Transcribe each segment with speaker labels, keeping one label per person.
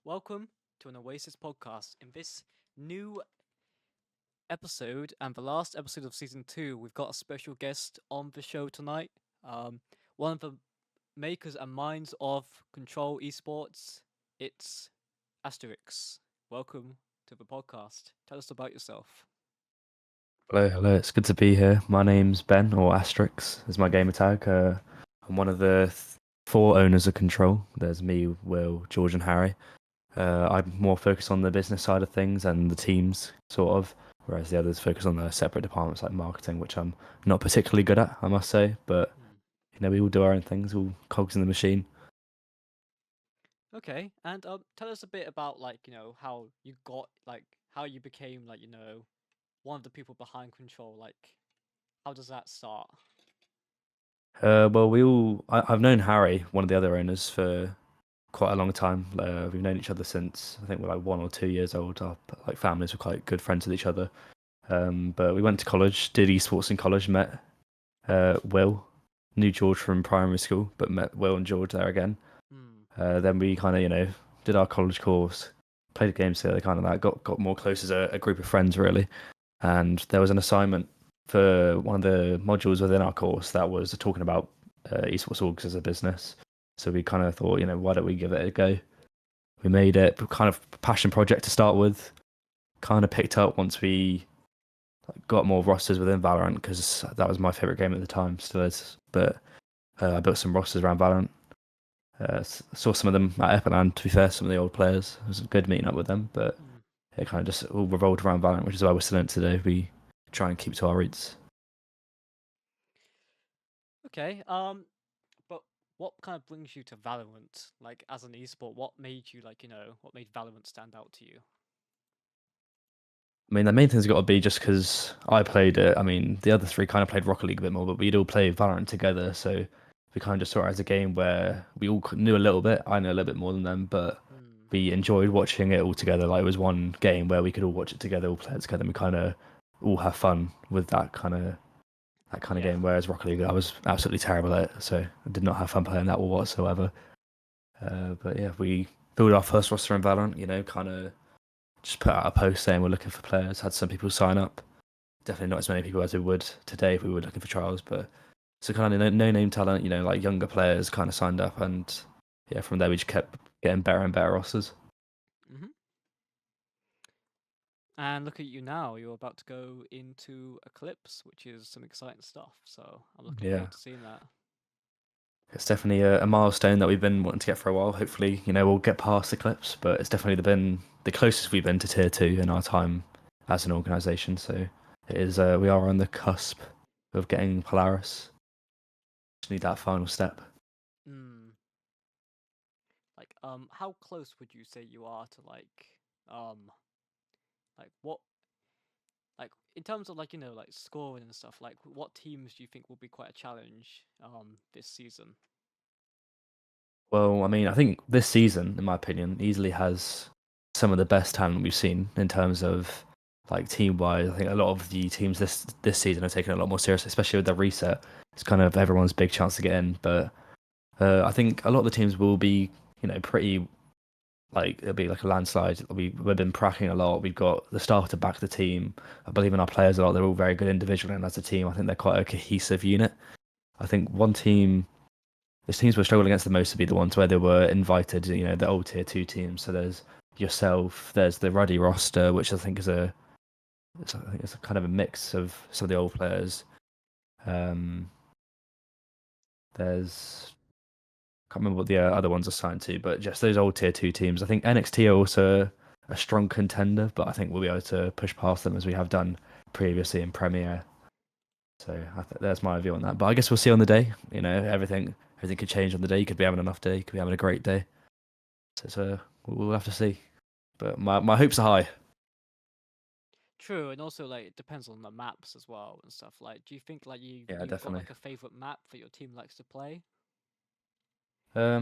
Speaker 1: Welcome to an Oasis podcast. In this new episode and the last episode of season 2, we've got a special guest on the show tonight. Um, One of the makers and minds of Control Esports. It's Asteriix. Welcome to the podcast. Tell us about yourself.
Speaker 2: Hello. It's good to be here. My name's Ben, or Asteriix is my gamer tag. I'm one of the four owners of Control. There's me, Will, George, and Harry. I'm more focused on the business side of things and the teams, sort of, whereas the others focus on the separate departments like marketing, which I'm not particularly good at, I must say. But we all do our own things, all cogs in the machine.
Speaker 1: Okay, and tell us a bit about how you got how you became one of the people behind Control. How does that start?
Speaker 2: Well, I've known Harry, one of the other owners, for quite a long time. We've known each other since I think we're like 1 or 2 years old. Our families were quite good friends with each other. But we went to college, did esports in college, met Will, knew George from primary school, but met Will and George there again. Then we kind of, did our college course, played games together, kind of that, got more close as a group of friends, really. And there was an assignment for one of the modules within our course that was talking about esports orgs as a business. So we kind of thought, why don't we give it a go? We made it kind of passion project to start with. Kind of picked up once we got more rosters within Valorant because that was my favorite game at the time, still is. But I built some rosters around Valorant. Saw some of them at EP10, to be fair, some of the old players. It was good meeting up with them, but it kind of just all revolved around Valorant, which is why we're still in it today. We try and keep to our roots.
Speaker 1: Okay, but what kind of brings you to Valorant? Like, as an esport, what made you what made Valorant stand out to you?
Speaker 2: I mean, the main thing's got to be just because I played it. I mean, the other three kind of played Rocket League a bit more, but we'd all play Valorant together, so we kind of just saw it as a game where we all knew a little bit. I know a little bit more than them, but we enjoyed watching it all together. Like, it was one game where we could all watch it together, all play it together, and we kind of all have fun with that kind of game. Whereas Rocket League, I was absolutely terrible at it, so I did not have fun playing that whatsoever. But yeah, we built our first roster in Valorant. Kind of just put out a post saying we're looking for players. Had some people sign up. Definitely not as many people as we would today if we were looking for trials, but so kind of no name talent, like younger players kind of signed up, and yeah, from there we just kept getting better and better rosters.
Speaker 1: And look at you now. You're about to go into Eclipse, which is some exciting stuff. So I'm looking forward to seeing that.
Speaker 2: It's definitely a milestone that we've been wanting to get for a while. Hopefully, we'll get past Eclipse, but it's definitely been the closest we've been to tier 2 in our time as an organisation. So it is. We are on the cusp of getting Polaris. Just need that final step.
Speaker 1: How close would you say you are to what, in terms of scoring and stuff? Like, what teams do you think will be quite a challenge this season?
Speaker 2: Well, I mean, I think this season, in my opinion, easily has some of the best talent we've seen in terms of team wise. I think a lot of the teams this season are taking it a lot more seriously, especially with the reset. It's kind of everyone's big chance to get in, but I think a lot of the teams will be, pretty it'll be like a landslide. We've been pracking a lot. We've got the staff to back the team. I believe in our players a lot. They're all very good individually, and as a team, I think they're quite a cohesive unit. I think the teams we're struggling against the most would be the ones where they were invited, the old tier 2 teams. So there's yourself, there's the Ruddy roster, which I think is I think it's a kind of a mix of some of the old players. There's I can't remember what the other ones are signed to, but just those old tier 2 teams. I think NXT are also a strong contender, but I think we'll be able to push past them as we have done previously in Premier. So there's my view on that. But I guess we'll see on the day. Everything could change on the day. You could be having an off day. You could be having a great day. So we'll have to see. But my hopes are high.
Speaker 1: True, and also it depends on the maps as well and stuff. Do you think you've
Speaker 2: Definitely.
Speaker 1: got a favorite map that your team likes to play?
Speaker 2: I'll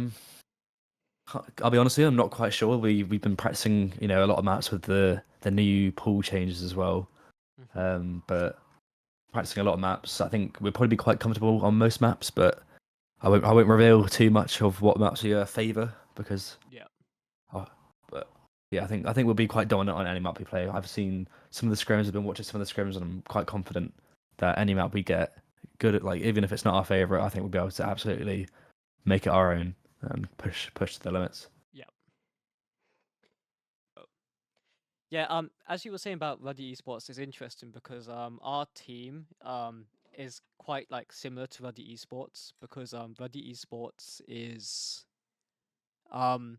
Speaker 2: be honest with you, I'm not quite sure. We've been practicing, a lot of maps with the new pool changes as well. But practicing a lot of maps. I think we'll probably be quite comfortable on most maps, but I won't reveal too much of what maps we favour because yeah, I think we'll be quite dominant on any map we play. I've seen some of the scrims, I've been watching some of the scrims, and I'm quite confident that any map we get good at, like even if it's not our favorite, I think we'll be able to absolutely make it our own and push to the limits.
Speaker 1: Yeah. Oh. Yeah, as you were saying about Ruddy Esports is interesting because our team is quite like similar to Ruddy Esports because Ruddy Esports is um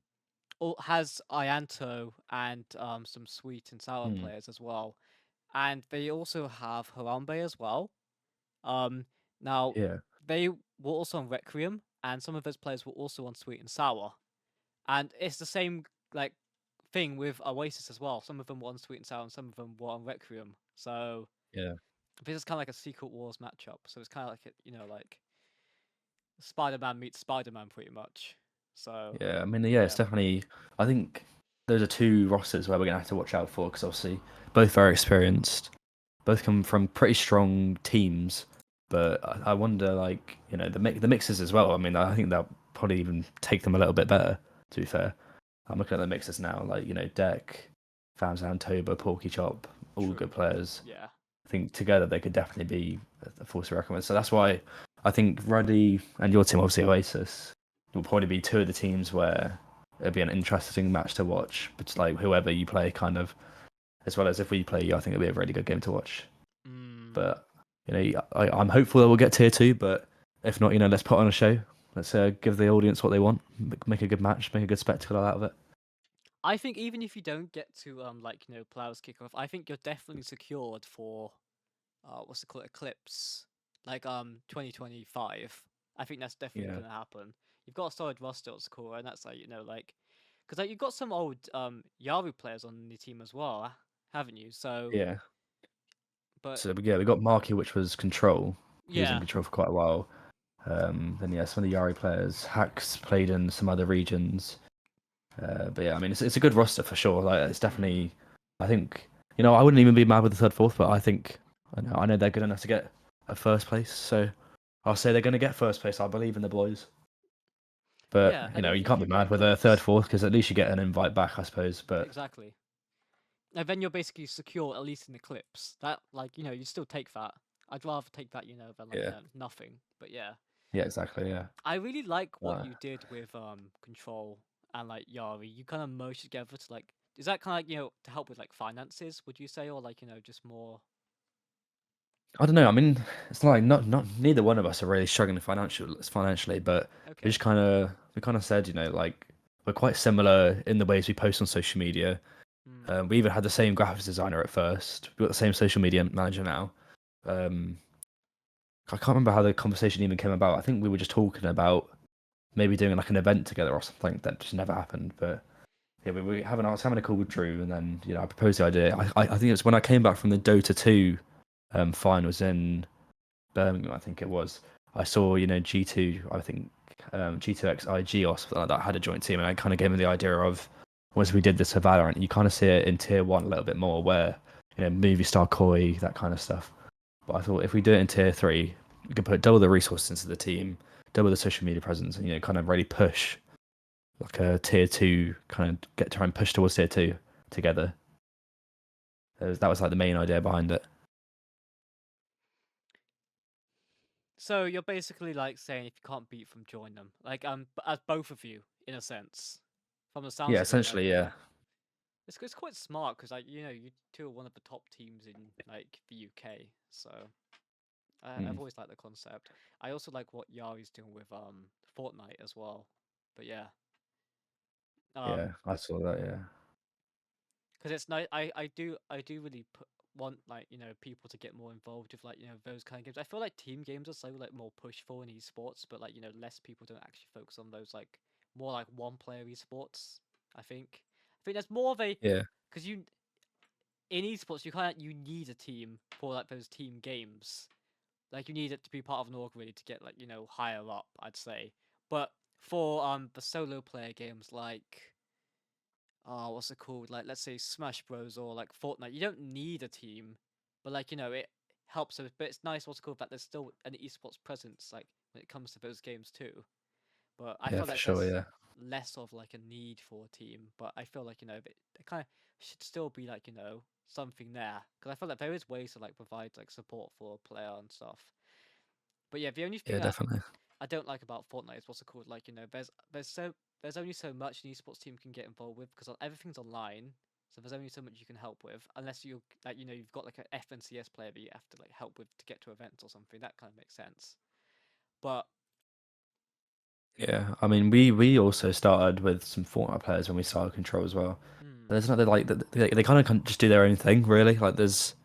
Speaker 1: has Ianto and some sweet and sour
Speaker 2: Hmm.
Speaker 1: players as well. And they also have Harambe as well. Um now
Speaker 2: Yeah,
Speaker 1: they were also on Requiem and some of those players were also on Sweet and Sour. And it's the same like thing with Oasis as well. Some of them were on Sweet and Sour and some of them were on Requiem. So
Speaker 2: yeah,
Speaker 1: this is kind of like a Secret Wars matchup. So it's kind of like like Spider-Man meets Spider-Man pretty much. So
Speaker 2: yeah. I mean, yeah, it's
Speaker 1: yeah.
Speaker 2: definitely. I think those are two rosters where we're gonna have to watch out for because obviously both very experienced, both come from pretty strong teams. But I wonder, like the mixes as well. I mean, I think they'll probably even take them a little bit better. To be fair, I'm looking at the mixes now. Like Deck, Famzan, Toba, Porky Chop, all
Speaker 1: True.
Speaker 2: good players.
Speaker 1: Yeah.
Speaker 2: I think together they could definitely be a force to reckon with. So that's why I think Ruddy and your team, obviously Oasis, will probably be two of the teams where it'll be an interesting match to watch. But like whoever you play, kind of, as well as if we play you, I think it'll be a really good game to watch.
Speaker 1: Mm.
Speaker 2: But I'm hopeful that we'll get tier two. But if not, let's put on a show. Let's give the audience what they want. Make a good match. Make a good spectacle out of it.
Speaker 1: I think even if you don't get to players kickoff, I think you're definitely secured for what's it called, Eclipse, like 2025. I think that's definitely
Speaker 2: Yeah.
Speaker 1: gonna happen. You've got a solid roster at core, and that's like because like you've got some old Yaru players on the team as well, haven't you? So,
Speaker 2: Yeah.
Speaker 1: but
Speaker 2: So yeah, we got Marky, which was Control. He was in
Speaker 1: yeah,
Speaker 2: Control for quite a while. Then yeah, some of the Yari players. Hacks played in some other regions. But yeah, I mean it's a good roster for sure. Like it's
Speaker 1: mm,
Speaker 2: definitely. I think I wouldn't even be mad with the third, fourth, but I think I know they're good enough to get a first place. So I'll say they're going to get first place. I believe in the boys. But
Speaker 1: yeah, and
Speaker 2: you
Speaker 1: if
Speaker 2: can't
Speaker 1: you
Speaker 2: be
Speaker 1: get
Speaker 2: mad with a third,
Speaker 1: Eclipse,
Speaker 2: fourth because at least you get an invite back, I suppose. But
Speaker 1: exactly, and then you're basically secure at least in Eclipse. That you still take that. I'd rather take that than
Speaker 2: yeah,
Speaker 1: nothing. But yeah.
Speaker 2: yeah, exactly, yeah.
Speaker 1: I really like what
Speaker 2: Uh,
Speaker 1: you did with Control and like Yari. You kind of merged together to like is that kind of like to help with like finances, would you say, or like just more
Speaker 2: I don't know. I mean, it's like not neither one of us are really struggling financially, but
Speaker 1: okay.
Speaker 2: we kind of said, like we're quite similar in the ways we post on social media.
Speaker 1: Mm,
Speaker 2: We even had the same graphics designer at first. We've got the same social media manager now. Um, I can't remember how the conversation even came about. I think we were just talking about maybe doing like an event together or something that just never happened. But yeah, I was having a call with Drew, and then I proposed the idea. I think it was when I came back from the Dota 2 finals in Birmingham, I think it was. I saw, G2, I think G2X IG or something like that had a joint team, and it kind of gave me the idea of once we did this for Valorant, you kind of see it in tier one a little bit more, where movie star Koi, that kind of stuff. But I thought if we do it in tier three, we can put double the resources into the team, double the social media presence, and kind of really push like a tier two, kind of try and push towards tier two together. That was like the main idea behind it.
Speaker 1: so you're basically like saying if you can't beat them, join them, like as both of you in a sense, from the
Speaker 2: Yeah,
Speaker 1: sounds of it.
Speaker 2: essentially,
Speaker 1: Okay,
Speaker 2: yeah,
Speaker 1: it's quite smart because like you two are one of the top teams in like the UK, so I've
Speaker 2: mm,
Speaker 1: always liked the concept. I also like what Yari's doing with Fortnite as well. But yeah,
Speaker 2: yeah, I saw that, yeah.
Speaker 1: because it's nice. I do really want like people to get more involved with like those kind of games. I feel like team games are so like more pushed for in esports, but like less people don't actually focus on those like more like one player esports. I think there's more of a
Speaker 2: Yeah,
Speaker 1: because you in esports you need a team for like those team games. Like you need it to be part of an org really to get like higher up, I'd say. But for the solo player games like what's it called? Like let's say Smash Bros or like Fortnite, you don't need a team, but like it helps. But it's nice what's it called that there's still an esports presence like when it comes to those games too. But I
Speaker 2: yeah,
Speaker 1: feel
Speaker 2: for
Speaker 1: like
Speaker 2: sure,
Speaker 1: there's
Speaker 2: yeah.
Speaker 1: less of like a need for a team, but I feel like they kind of should still be like something there because I feel like there is ways to like provide like support for a player and stuff. But yeah, the only thing
Speaker 2: Yeah,
Speaker 1: that
Speaker 2: definitely.
Speaker 1: I don't like about Fortnite is what's it called? Like there's only so much an esports team can get involved with because everything's online. So there's only so much you can help with, unless you like you've got like an FNCS player that you have to like help with to get to events or something. That kind of makes sense. But
Speaker 2: Yeah, I mean, we also started with some Fortnite players when we started Control as well.
Speaker 1: hmm,
Speaker 2: But there's not like they kind of just do their own thing, really. Like there's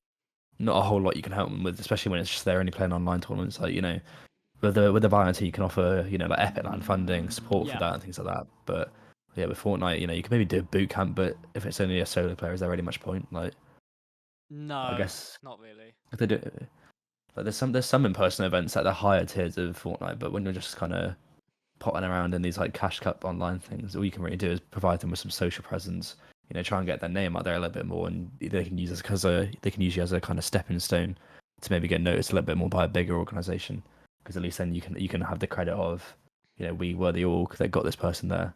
Speaker 2: not a whole lot you can help them with, especially when it's just they're only playing online tournaments. Like with the Valorant team, you can offer like EPIC.LAN funding, support for
Speaker 1: yeah,
Speaker 2: that, and things like that. But yeah, with Fortnite, you can maybe do a boot camp, but if it's only a solo player, is there really much point? Like I
Speaker 1: no,
Speaker 2: guess
Speaker 1: not really.
Speaker 2: if they do, like there's some in-person events at the higher tiers of Fortnite, but when you're just kind of potting around in these like cash cup online things, all you can really do is provide them with some social presence. Try and get their name out there a little bit more, and they can use they can use you as a kind of stepping stone to maybe get noticed a little bit more by a bigger organization. Because at least then you can have the credit of, we were the org that got this person there,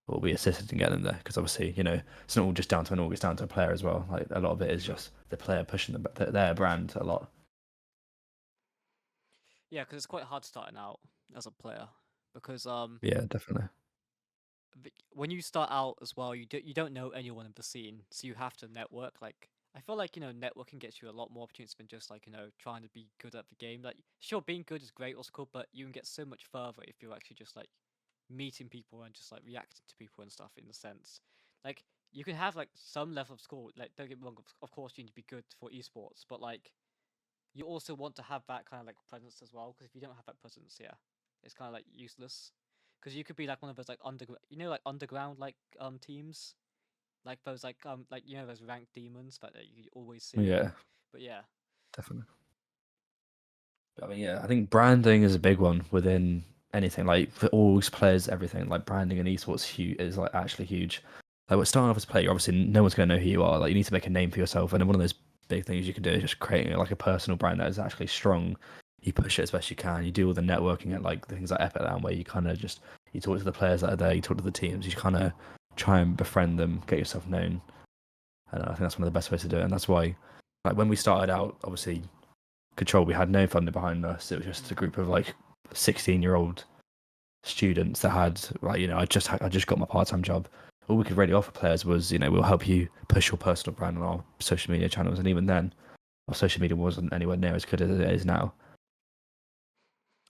Speaker 2: or we assisted in getting them there. Because obviously, it's not all just down to an org; it's down to a player as well. Like a lot of it is just the player pushing their brand a lot.
Speaker 1: Yeah, because it's quite hard starting out as a player because
Speaker 2: Yeah, definitely.
Speaker 1: when you start out as well, you don't know anyone in the scene, so you have to network. Like I feel like networking gets you a lot more opportunities than just like trying to be good at the game. Like sure, being good is great, also cool, but you can get so much further if you're actually just like meeting people and just like reacting to people and stuff. In the sense, like you can have like some level of skill. Like don't get me wrong, of course you need to be good for esports, but like you also want to have that kind of like presence as well. Because if you don't have that presence, yeah, it's kind of like useless. Because you could be like one of those like underground, like underground like teams, like those like those ranked demons that you always see.
Speaker 2: Yeah,
Speaker 1: But yeah,
Speaker 2: definitely. I mean, yeah, I think branding is a big one within anything. Like for all players, everything like branding and esports is like actually huge. Like we're starting off as a player, obviously no one's gonna know who you are. Like you need to make a name for yourself, and then one of those big things you can do is just creating like a personal brand that is actually strong. You push it as best you can. You do all the networking at like the things like EPIC.LAN, where you kind of just you talk to the players that are there, you talk to the teams, you kind of try and befriend them, get yourself known. And I think that's one of the best ways to do it. And that's why, like when we started out, obviously Control, we had no funding behind us. It was just a
Speaker 1: mm.
Speaker 2: group of like 16-year-old students that had like I just got my part-time job. All we could really offer players was we'll help you push your personal brand on our social media channels, and even then our social media wasn't anywhere near as good as it is now.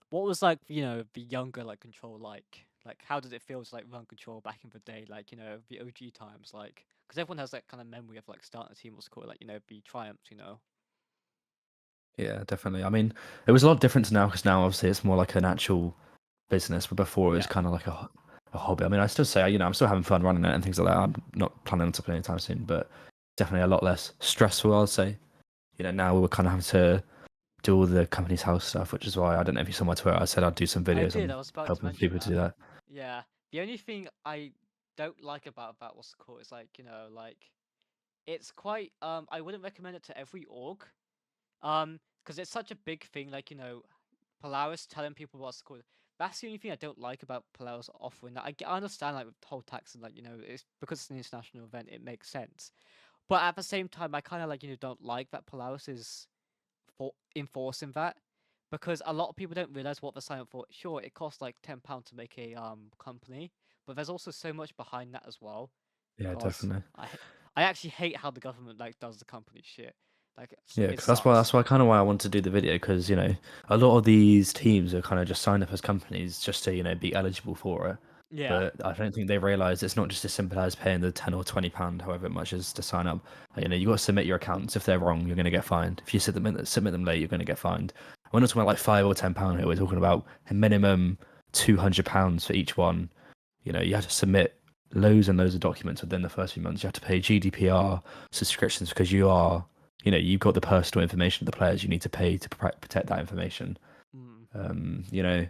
Speaker 1: What was like the younger like control like? Like how did it feel to like run control back in the day? Like the OG times, like because everyone has that kind of memory of like starting a team was cool, like the triumphs,
Speaker 2: Yeah, definitely. I mean, it was a lot different now because now obviously it's more like an actual business, but before it was
Speaker 1: Yeah.
Speaker 2: kind of like a hobby. I mean, I still say I'm still having fun running it and things like that. I'm not planning on stopping anytime soon, but definitely a lot less stressful, I'll say. Now we're kind of having to do all the company's house stuff, which is why I don't know if you saw my Twitter. I said I'd do some
Speaker 1: I
Speaker 2: videos
Speaker 1: did.
Speaker 2: on
Speaker 1: I was about to
Speaker 2: helping
Speaker 1: mention
Speaker 2: people to
Speaker 1: that.
Speaker 2: do that.
Speaker 1: Yeah. The only thing I don't like about that what's it called is like, like it's quite I wouldn't recommend it to every org. Because it's such a big thing, like, Polaris telling people what's it called. That's the only thing I don't like about Polaris offering that. I understand like with the whole tax and like, it's because it's an international event, it makes sense. But at the same time I kinda like, don't like that Polaris is for enforcing that because a lot of people don't realize what they're signing up for. Sure, it costs like £10 to make a company, but there's also so much behind that as well.
Speaker 2: Yeah,
Speaker 1: Cause
Speaker 2: definitely.
Speaker 1: I actually hate how the government like does the company shit. Like
Speaker 2: Yeah,
Speaker 1: it
Speaker 2: because that's why
Speaker 1: sucks.
Speaker 2: kind of why I wanted to do the video because a lot of these teams are kind of just signed up as companies just to be eligible for it.
Speaker 1: Yeah.
Speaker 2: But I don't think they realise it's not just as simple as paying the £10 or £20, however much is to sign up. You got to submit your accounts. If they're wrong, you're going to get fined. If you submit them late, you're going to get fined. We're not talking about like £5 or £10 here. We're talking about a minimum £200 for each one. You have to submit loads and loads of documents within the first few months. You have to pay GDPR subscriptions because you've got the personal information of the players. You need to pay to protect that information.
Speaker 1: Mm.
Speaker 2: Um, you know,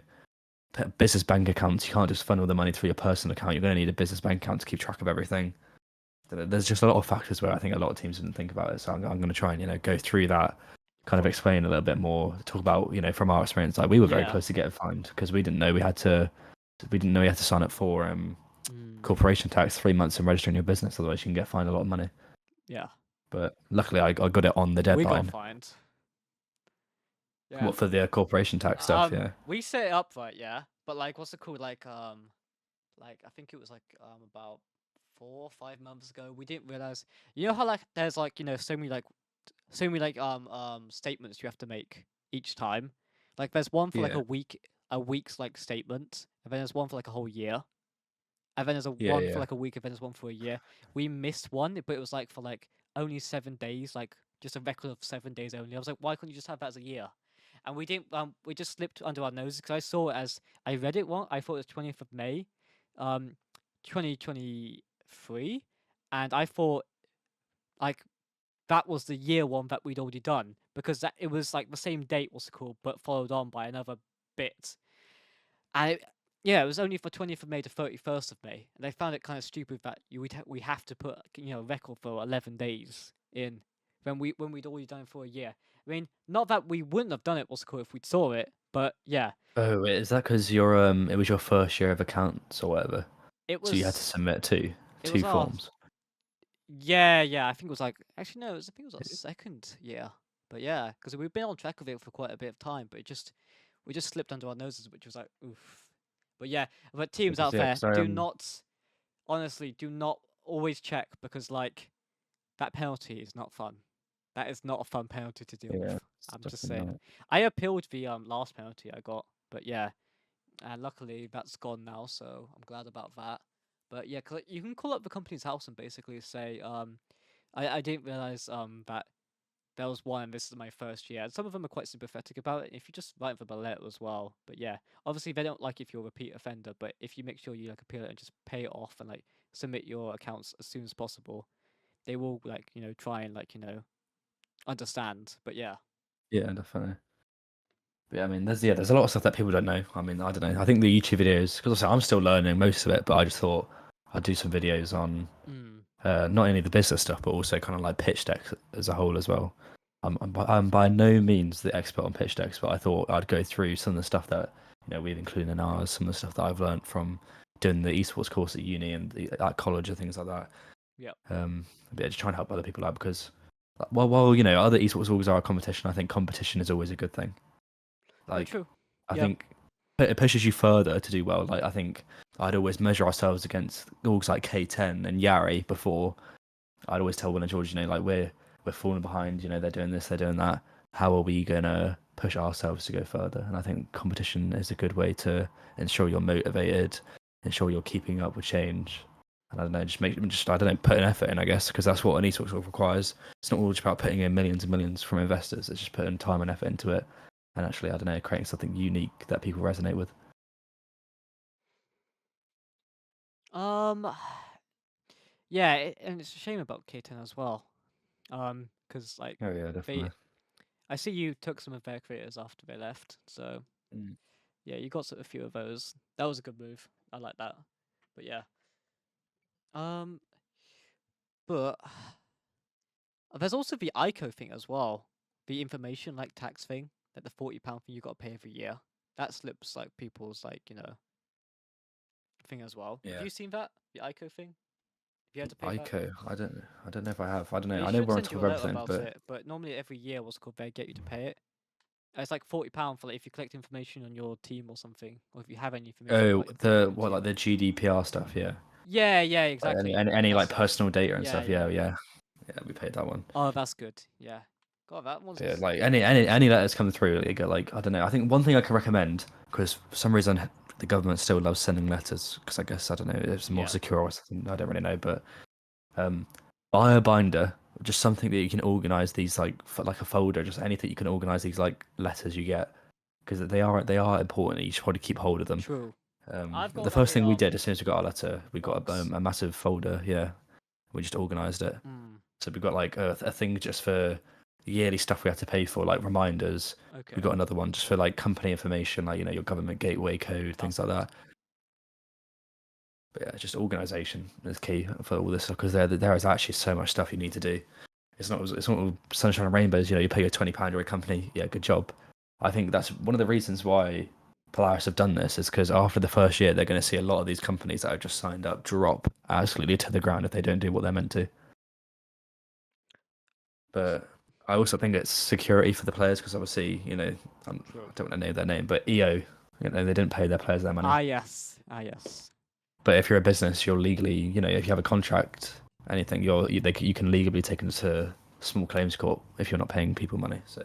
Speaker 2: business bank accounts. You can't just funnel the money through your personal account. You're going to need a business bank account to keep track of everything. There's just a lot of factors where I think a lot of teams didn't think about it. So I'm going to try and go through that, kind of explain a little bit more, talk about from our experience. Like we were very
Speaker 1: Yeah.
Speaker 2: close to getting fined because we didn't know we had to sign up for
Speaker 1: Mm,
Speaker 2: corporation tax, 3 months in registering your business, otherwise you can get fined a lot of money.
Speaker 1: yeah,
Speaker 2: But luckily, I got it on the
Speaker 1: we got
Speaker 2: deadline.
Speaker 1: fined. Yeah.
Speaker 2: What for the corporation tax stuff? Yeah,
Speaker 1: We set it up right, yeah. But like, what's it called? Like I think it was like about 4 or 5 months ago. We didn't realize. You know how like there's like so many like statements you have to make each time. Like there's one for like
Speaker 2: yeah,
Speaker 1: a week's like statement, and then there's one for like a whole year, and then there's a
Speaker 2: yeah,
Speaker 1: one for
Speaker 2: yeah.
Speaker 1: like a week, and then there's one for a year. We missed one, but it was like for like only 7 days, like just a record of 7 days only. I was like, why couldn't you just have that as a year? And we didn't. We just slipped under our noses because I saw it as I read it wrong. I thought it was 20th of May, 2023, and I thought like that was the year one that we'd already done because that it was like the same date was cool, but followed on by another bit. And yeah, it was only for 20th of May to 31st of May, and I found it kind of stupid that we have to put a record for 11 days in when we'd already done it for a year. I mean, not that we wouldn't have done it what's cool if we'd saw it, but yeah,
Speaker 2: Oh, wait, is that because it was your first year of accounts or whatever?
Speaker 1: it
Speaker 2: So you had to
Speaker 1: was
Speaker 2: submit
Speaker 1: it
Speaker 2: two
Speaker 1: was our
Speaker 2: forms.
Speaker 1: yeah. I think it was like actually no, I think it was our second year, but yeah, because we've been on track of it for quite a bit of time, but we just slipped under our noses, which was like oof. But yeah, but teams
Speaker 2: Because
Speaker 1: out
Speaker 2: yeah,
Speaker 1: there,
Speaker 2: 'cause I
Speaker 1: do not honestly do not always check because like that penalty is not fun. That is not a fun penalty to deal
Speaker 2: yeah,
Speaker 1: with.
Speaker 2: it's
Speaker 1: I'm just
Speaker 2: definitely
Speaker 1: saying.
Speaker 2: not.
Speaker 1: I appealed the last penalty I got, but yeah, and luckily that's gone now, so I'm glad about that. But yeah, you can call up the company's house and basically say I didn't realize that there was one and this is my first year. And some of them are quite sympathetic about it. If you just write them a letter as well. But yeah, obviously they don't like if you're a repeat offender. But if you make sure you like appeal it and just pay it off and like submit your accounts as soon as possible, they will like try and like understand. But yeah.
Speaker 2: Yeah, definitely. But yeah, I mean, there's a lot of stuff that people don't know. I mean, I don't know. I think the YouTube videos, because I'm still learning most of it, but I just thought I'd do some videos on
Speaker 1: Mm.
Speaker 2: not only the business stuff, but also kind of like pitch decks as a whole as well. I'm by no means the expert on pitch decks, but I thought I'd go through some of the stuff that we've included in ours, some of the stuff that I've learned from doing the esports course at uni and at college and things like that.
Speaker 1: Yeah.
Speaker 2: But yeah, just trying to help other people out because, well, other esports orgs are a competition. I think competition is always a good thing.
Speaker 1: Yeah.
Speaker 2: Like,
Speaker 1: True.
Speaker 2: I
Speaker 1: Yeah.
Speaker 2: think it pushes you further to do well. Like, I think I'd always measure ourselves against orgs like K10 and Yari before. I'd always tell Will and George, like we're falling behind. They're doing this, they're doing that. How are we gonna push ourselves to go further? And I think competition is a good way to ensure you're motivated, ensure you're keeping up with change. And I don't know, I don't know, put an effort in, I guess, because that's what an esports org requires. It's not all just about putting in millions and millions from investors. It's just putting time and effort into it, and actually, I don't know, creating something unique that people resonate with.
Speaker 1: Um. Yeah, and it's a shame about K10 as well. Because like
Speaker 2: Oh yeah,
Speaker 1: they,
Speaker 2: definitely.
Speaker 1: I see you took some of their creators after they left, so
Speaker 2: Mm.
Speaker 1: yeah, you got a few of those. That was a good move. I like that. But yeah. Um, but there's also the ICO thing as well. The information like tax thing, like the £40 thing you got to pay every year. That slips like people's like thing as well. Have
Speaker 2: Yeah.
Speaker 1: you seen that the ICO thing? Have you had to pay that?
Speaker 2: ICO. I don't know if I have. I don't know.
Speaker 1: They
Speaker 2: I know
Speaker 1: should
Speaker 2: we're on
Speaker 1: send
Speaker 2: top
Speaker 1: you
Speaker 2: of
Speaker 1: a letter
Speaker 2: everything,
Speaker 1: about
Speaker 2: but
Speaker 1: it, but normally every year what's called they get you to pay it. It's like £40 for like if you collect information on your team or something, or if you have any information
Speaker 2: oh,
Speaker 1: about your
Speaker 2: the
Speaker 1: your
Speaker 2: what
Speaker 1: team.
Speaker 2: like the GDPR stuff, yeah.
Speaker 1: Yeah,
Speaker 2: Like any
Speaker 1: exactly.
Speaker 2: any, any
Speaker 1: That
Speaker 2: like
Speaker 1: stuff.
Speaker 2: personal data and
Speaker 1: Yeah,
Speaker 2: stuff,
Speaker 1: yeah.
Speaker 2: yeah, we paid that one.
Speaker 1: Oh, that's good. Yeah. God, that one's
Speaker 2: Yeah,
Speaker 1: just
Speaker 2: like any letters come through, you get like I don't know. I think one thing I can recommend because for some reason the government still loves sending letters because I guess I don't know it's more
Speaker 1: yeah.
Speaker 2: secure or something. I don't really know, but um, buy a binder, just something that you can organize these like a folder, just anything you can organize these like letters you get because they are important. You should probably keep hold of them.
Speaker 1: True. I've
Speaker 2: The
Speaker 1: got like
Speaker 2: first
Speaker 1: a
Speaker 2: thing we did as soon as we got our letter, we got
Speaker 1: box.
Speaker 2: a massive folder. Yeah, we just organized it.
Speaker 1: Hmm.
Speaker 2: So we got like a thing just for yearly stuff we had to pay for, like reminders. We
Speaker 1: Okay.
Speaker 2: got another one just for like company information, like your government gateway code, things
Speaker 1: That's
Speaker 2: like
Speaker 1: good.
Speaker 2: that. But yeah, just organisation is key for all this stuff because there is actually so much stuff you need to do. It's not all sunshine and rainbows. You pay your £20 you're a company. Yeah, good job. I think that's one of the reasons why Polaris have done this is because after the first year, they're going to see a lot of these companies that have just signed up drop absolutely to the ground if they don't do what they're meant to. But I also think it's security for the players because obviously, I don't want to name their name, but EO, they didn't pay their players their money.
Speaker 1: Ah, yes. Ah, yes.
Speaker 2: But if you're a business, you're legally, if you have a contract, anything, you can legally take them to small claims court if you're not paying people money. So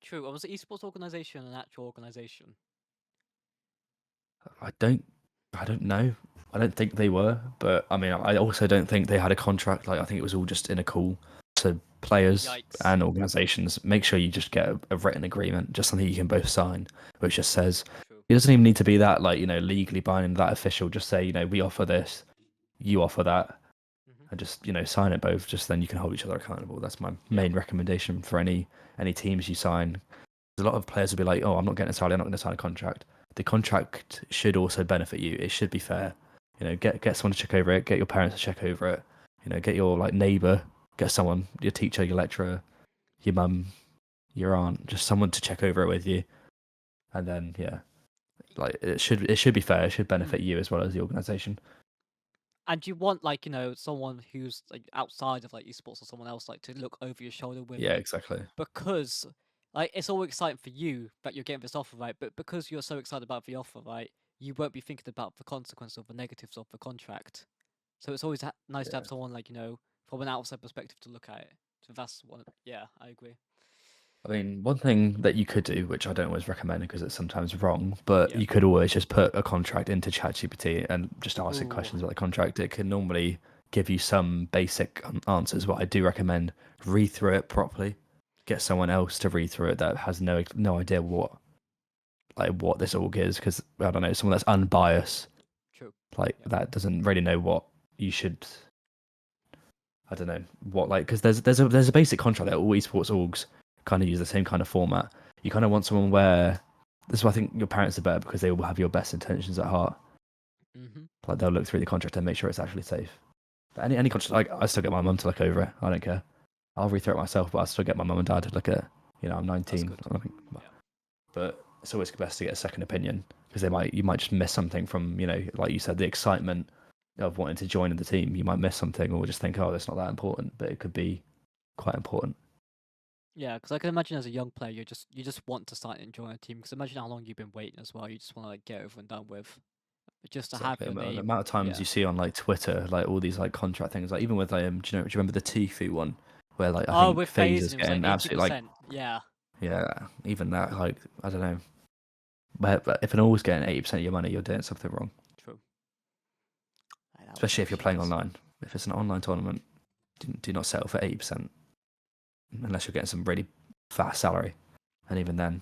Speaker 1: True. Was the esports organization an actual organization?
Speaker 2: I don't know. I don't think they were, but I mean, I also don't think they had a contract. Like, I think it was all just in a call. So players
Speaker 1: Yikes.
Speaker 2: and organizations, make sure you just get a written agreement, just something you can both sign, which just says
Speaker 1: True.
Speaker 2: it doesn't even need to be that legally binding, that official. Just say we offer this, you offer that, and just sign it both. Just then you can hold each other accountable. That's my main recommendation for any teams you sign. A lot of players will be like, oh, I'm not getting a salary, I'm not going to sign a contract. The contract should also benefit you. It should be fair. Get someone to check over it. Get your parents to check over it. Get your neighbor. Get someone, your teacher, your lecturer, your mum, your aunt, just someone to check over it with you. And then it should be fair. It should benefit you as well as the organization.
Speaker 1: And you want someone who's outside of esports or someone else to look over your shoulder with
Speaker 2: Yeah,
Speaker 1: you,
Speaker 2: exactly.
Speaker 1: because it's all exciting for you that you're getting this offer, right? But because you're so excited about the offer, right, you won't be thinking about the consequences or the negatives of the contract. So it's always nice to have someone from an outside perspective to look at it. So that's one. Yeah, I agree.
Speaker 2: I mean, one thing that you could do, which I don't always recommend because it's sometimes wrong, but
Speaker 1: Yeah.
Speaker 2: you could always just put a contract into ChatGPT and just ask it
Speaker 1: Ooh.
Speaker 2: questions about the contract. It can normally give you some basic answers. What I do recommend, read through it properly. Get someone else to read through it that has no idea what this org is, because I don't know, someone that's unbiased,
Speaker 1: True.
Speaker 2: that doesn't really know what you should. I don't know what because there's a basic contract that all esports orgs kind of use the same kind of format. You kind of want someone where this is why I think your parents are better, because they will have your best intentions at heart.
Speaker 1: Mm-hmm.
Speaker 2: They'll look through the contract and make sure it's actually safe. But any contract, I still get my mum to look over it. I don't care. I'll read through it myself, but I still get my mum and dad to look at it. I'm 19. But it's always best to get a second opinion, because you might just miss something from like you said, the excitement of wanting to join in the team. You might miss something or just think, oh, that's not that important, but it could be quite important.
Speaker 1: Yeah, because I can imagine as a young player, you just want to start enjoying a team. Because imagine how long you've been waiting as well. You just want to get over and done with. But just to have your name.
Speaker 2: The amount of times you see on Twitter, all these contract things, even with do you remember the Tfue one, where I think
Speaker 1: with
Speaker 2: FaZe
Speaker 1: FaZe
Speaker 2: is getting absolutely
Speaker 1: yeah.
Speaker 2: Even that, I don't know. But if an org's getting 80% of your money, you're doing something wrong.
Speaker 1: True.
Speaker 2: Especially if you're playing online. If it's an online tournament, do not settle for 80%, unless you're getting some really fast salary, and even then,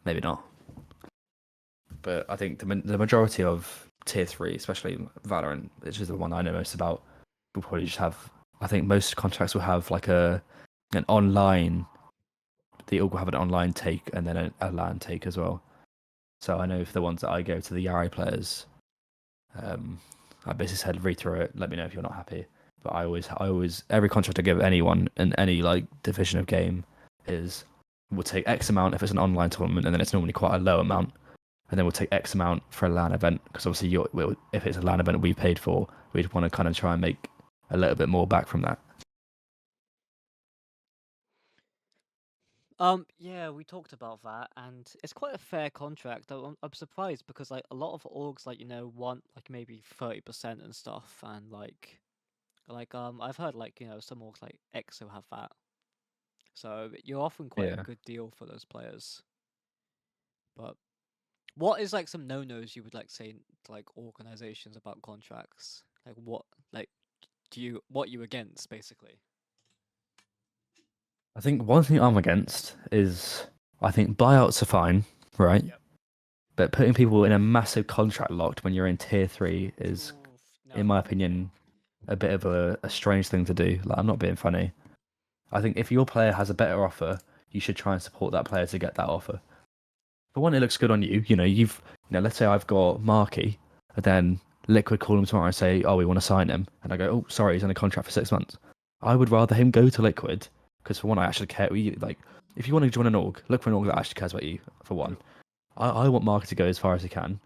Speaker 2: maybe not. But I think the majority of tier 3, especially Valorant, which is the one I know most about, will probably just have. I think most contracts will have an online. They all will have an online take and then a LAN take as well. So I know for the ones that I go to, the Yari players, I basically said read through it, let me know if you're not happy. But I always every contract I give anyone in any division of game is we'll take X amount if it's an online tournament, and then it's normally quite a low amount, and then we'll take X amount for a LAN event, because obviously if it's a LAN event we paid for, we'd want to kind of try and make a little bit more back from that.
Speaker 1: Yeah, we talked about that, and it's quite a fair contract. I'm surprised because a lot of orgs want maybe 30% and stuff, and I've heard some orgs like EXO have that. So you're offering quite a good deal for those players. But what is some no-nos you would say to organizations about contracts? What you against basically?
Speaker 2: I think one thing I'm against is, I think buyouts are fine, right?
Speaker 1: Yep.
Speaker 2: But putting people in a massive contract locked when you're in tier 3 is, in my opinion, a bit of a strange thing to do. I'm not being funny. I think if your player has a better offer, you should try and support that player to get that offer. For one, it looks good on you. Let's say I've got Marky, and then Liquid call him tomorrow and say, oh, we want to sign him. And I go, oh, sorry, he's on a contract for 6 months. I would rather him go to Liquid, because for one, I actually care. If you want to join an org, look for an org that actually cares about you, for one. I want Marky to go as far as he can,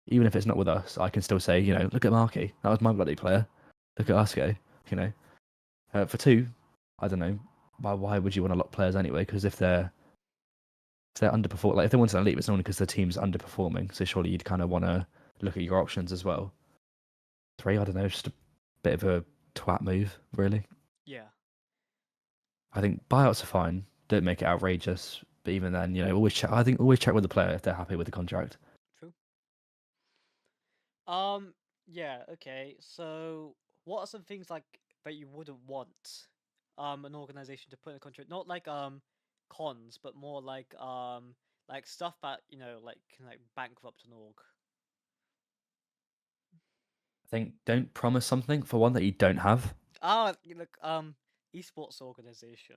Speaker 2: even if it's not with us. I can still say, look at Marky. That was my bloody player. Look at us go. You know, for two, I don't know. Why would you want to lock players anyway? Because if they're underperforming, like if they want to leave, it's only because the team's underperforming. So surely you'd kind of want to look at your options as well. Three, I don't know, just a bit of a twat move, really.
Speaker 1: Yeah.
Speaker 2: I think buyouts are fine. Don't make it outrageous. But even then, always check. I think always check with the player if they're happy with the contract.
Speaker 1: True. Yeah, okay. So what are some things like that you wouldn't want an organization to put in a contract? Not like cons, but more like stuff that, like can like bankrupt an org.
Speaker 2: I think don't promise something for one that you don't have.
Speaker 1: Look, esports organization.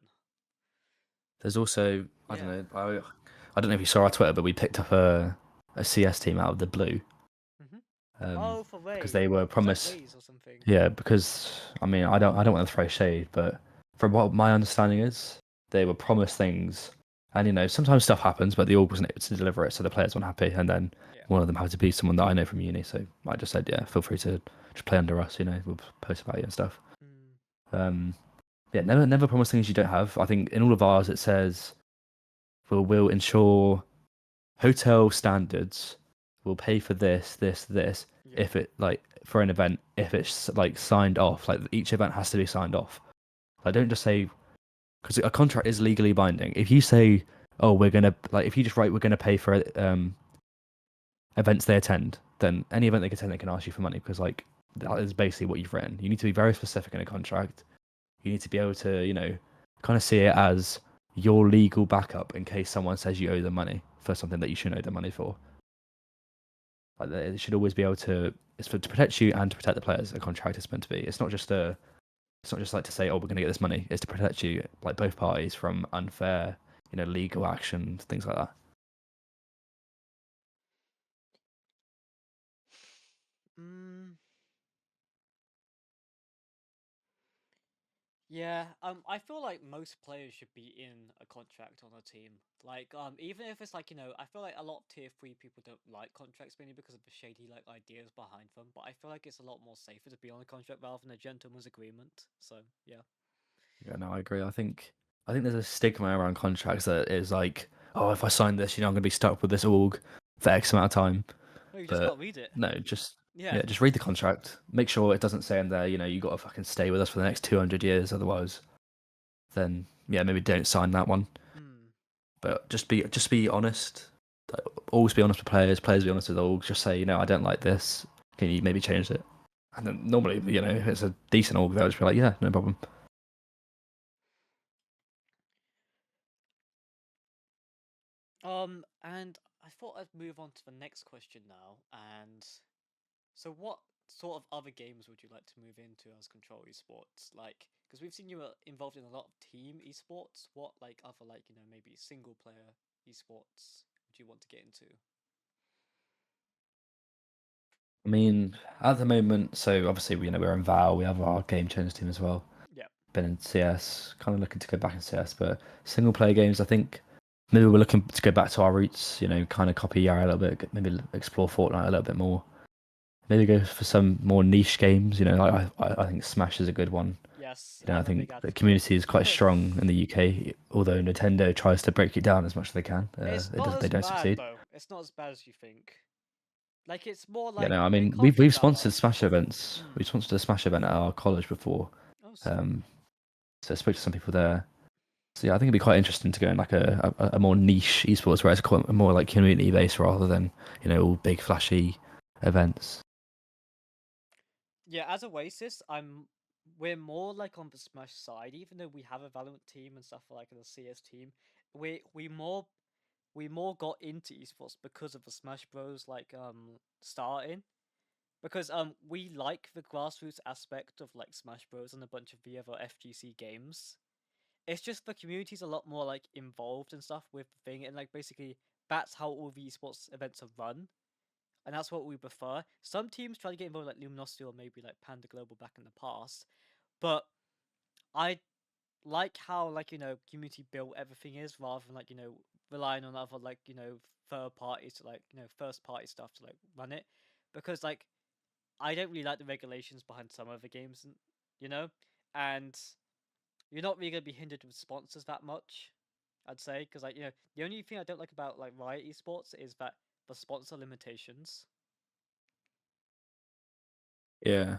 Speaker 2: There's also I don't
Speaker 1: Yeah.
Speaker 2: know. I don't know if you saw our Twitter, but we picked up a CS team out of the blue.
Speaker 1: Mm-hmm.
Speaker 2: Um,
Speaker 1: Oh, for
Speaker 2: because
Speaker 1: Ray.
Speaker 2: they were
Speaker 1: Was that
Speaker 2: promised.
Speaker 1: Rays or something?
Speaker 2: Yeah, because I mean, I don't want to throw shade, but from what my understanding is, they were promised things, and sometimes stuff happens, but the org wasn't able to deliver it, so the players weren't happy, and then
Speaker 1: Yeah.
Speaker 2: one of them had to be someone that I know from uni, so I just said, yeah, feel free to just play under us, we'll post about you and stuff.
Speaker 1: Mm.
Speaker 2: Um, yeah, never promise things you don't have. I think in all of ours it says we'll ensure hotel standards will pay for this
Speaker 1: Yeah.
Speaker 2: if it like for an event if it's like signed off, like each event has to be signed off. I don't just say, because a contract is legally binding. If you say, oh, we're gonna like, if you just write we're gonna pay for events they attend, then any event they attend they can ask you for money, because like that is basically what you've written. You need to be very specific in a contract. You need to be able to kind of see it as your legal backup in case someone says you owe them money for something that you shouldn't owe them money for. Like it should always be able to. It's to protect you and to protect the players. A contract is meant to be. It's not just like to say, oh, we're going to get this money. It's to protect you, like both parties, from unfair, legal action, things like that.
Speaker 1: Mm. Yeah, I feel like most players should be in a contract on a team. Like, even if it's like, I feel like a lot of tier 3 people don't like contracts mainly because of the shady, like, ideas behind them, but I feel like it's a lot more safer to be on a contract rather than a gentleman's agreement, so, yeah.
Speaker 2: Yeah, no, I agree. I think there's a stigma around contracts that is like, oh, if I sign this, I'm going to be stuck with this org for X amount of time.
Speaker 1: No, you just
Speaker 2: But
Speaker 1: gotta read it.
Speaker 2: no, just
Speaker 1: Yeah.
Speaker 2: yeah, just read the contract. Make sure it doesn't say in there, you got to fucking stay with us for the next 200 years. Otherwise, then yeah, maybe don't sign that one.
Speaker 1: Hmm.
Speaker 2: But just be honest. Like, always be honest with players. Players be honest with orgs. Just say, I don't like this. Can you maybe change it? And then normally, if it's a decent org, they'll just be like, yeah, no problem.
Speaker 1: And I thought I'd move on to the next question now, and so what sort of other games would you like to move into as Control Esports? Like, because we've seen you are involved in a lot of team esports. What like other like maybe single player esports would you want to get into?
Speaker 2: I mean, at the moment, so obviously, we're in Val. We have our game change team as well.
Speaker 1: Yeah.
Speaker 2: Been in CS, kind of looking to go back in CS, but single player games, I think maybe we're looking to go back to our roots. Kind of copy Yara a little bit, maybe explore Fortnite a little bit more. Maybe go for some more niche games. I think Smash is a good one.
Speaker 1: Yes,
Speaker 2: I
Speaker 1: I'm a big
Speaker 2: think the
Speaker 1: advocate.
Speaker 2: community is quite strong in the UK, although Nintendo tries to break it down as much as they can.
Speaker 1: It's not
Speaker 2: They
Speaker 1: as
Speaker 2: don't
Speaker 1: bad
Speaker 2: succeed.
Speaker 1: though. It's not as bad as you think. Like it's more
Speaker 2: Yeah,
Speaker 1: like
Speaker 2: no, I
Speaker 1: they
Speaker 2: mean
Speaker 1: copy
Speaker 2: we've
Speaker 1: each other.
Speaker 2: sponsored Smash events.
Speaker 1: Hmm.
Speaker 2: We sponsored a Smash event at our college before.
Speaker 1: Oh, sick.
Speaker 2: Um, so I spoke to some people there. So yeah, I think it'd be quite interesting to go in like a more niche esports where it's quite more like community based rather than all big flashy events.
Speaker 1: Yeah, as Oasis, we're more like on the Smash side, even though we have a Valorant team and stuff like the CS team. We more got into esports because of the Smash Bros starting. Because we like the grassroots aspect of like Smash Bros and a bunch of the other FGC games. It's just the community's a lot more like involved and stuff with the thing, and like basically that's how all the esports events are run, and that's what we prefer. Some teams try to get involved like Luminosity or maybe like Panda Global back in the past, but I like how like community built everything is rather than like relying on other like third parties to like first party stuff to like run it, because like I don't really like the regulations behind some of the games, and you know, and you're not really gonna be hindered with sponsors that much. I'd say because like the only thing I don't like about like Riot Esports is that the sponsor limitations.
Speaker 2: Yeah.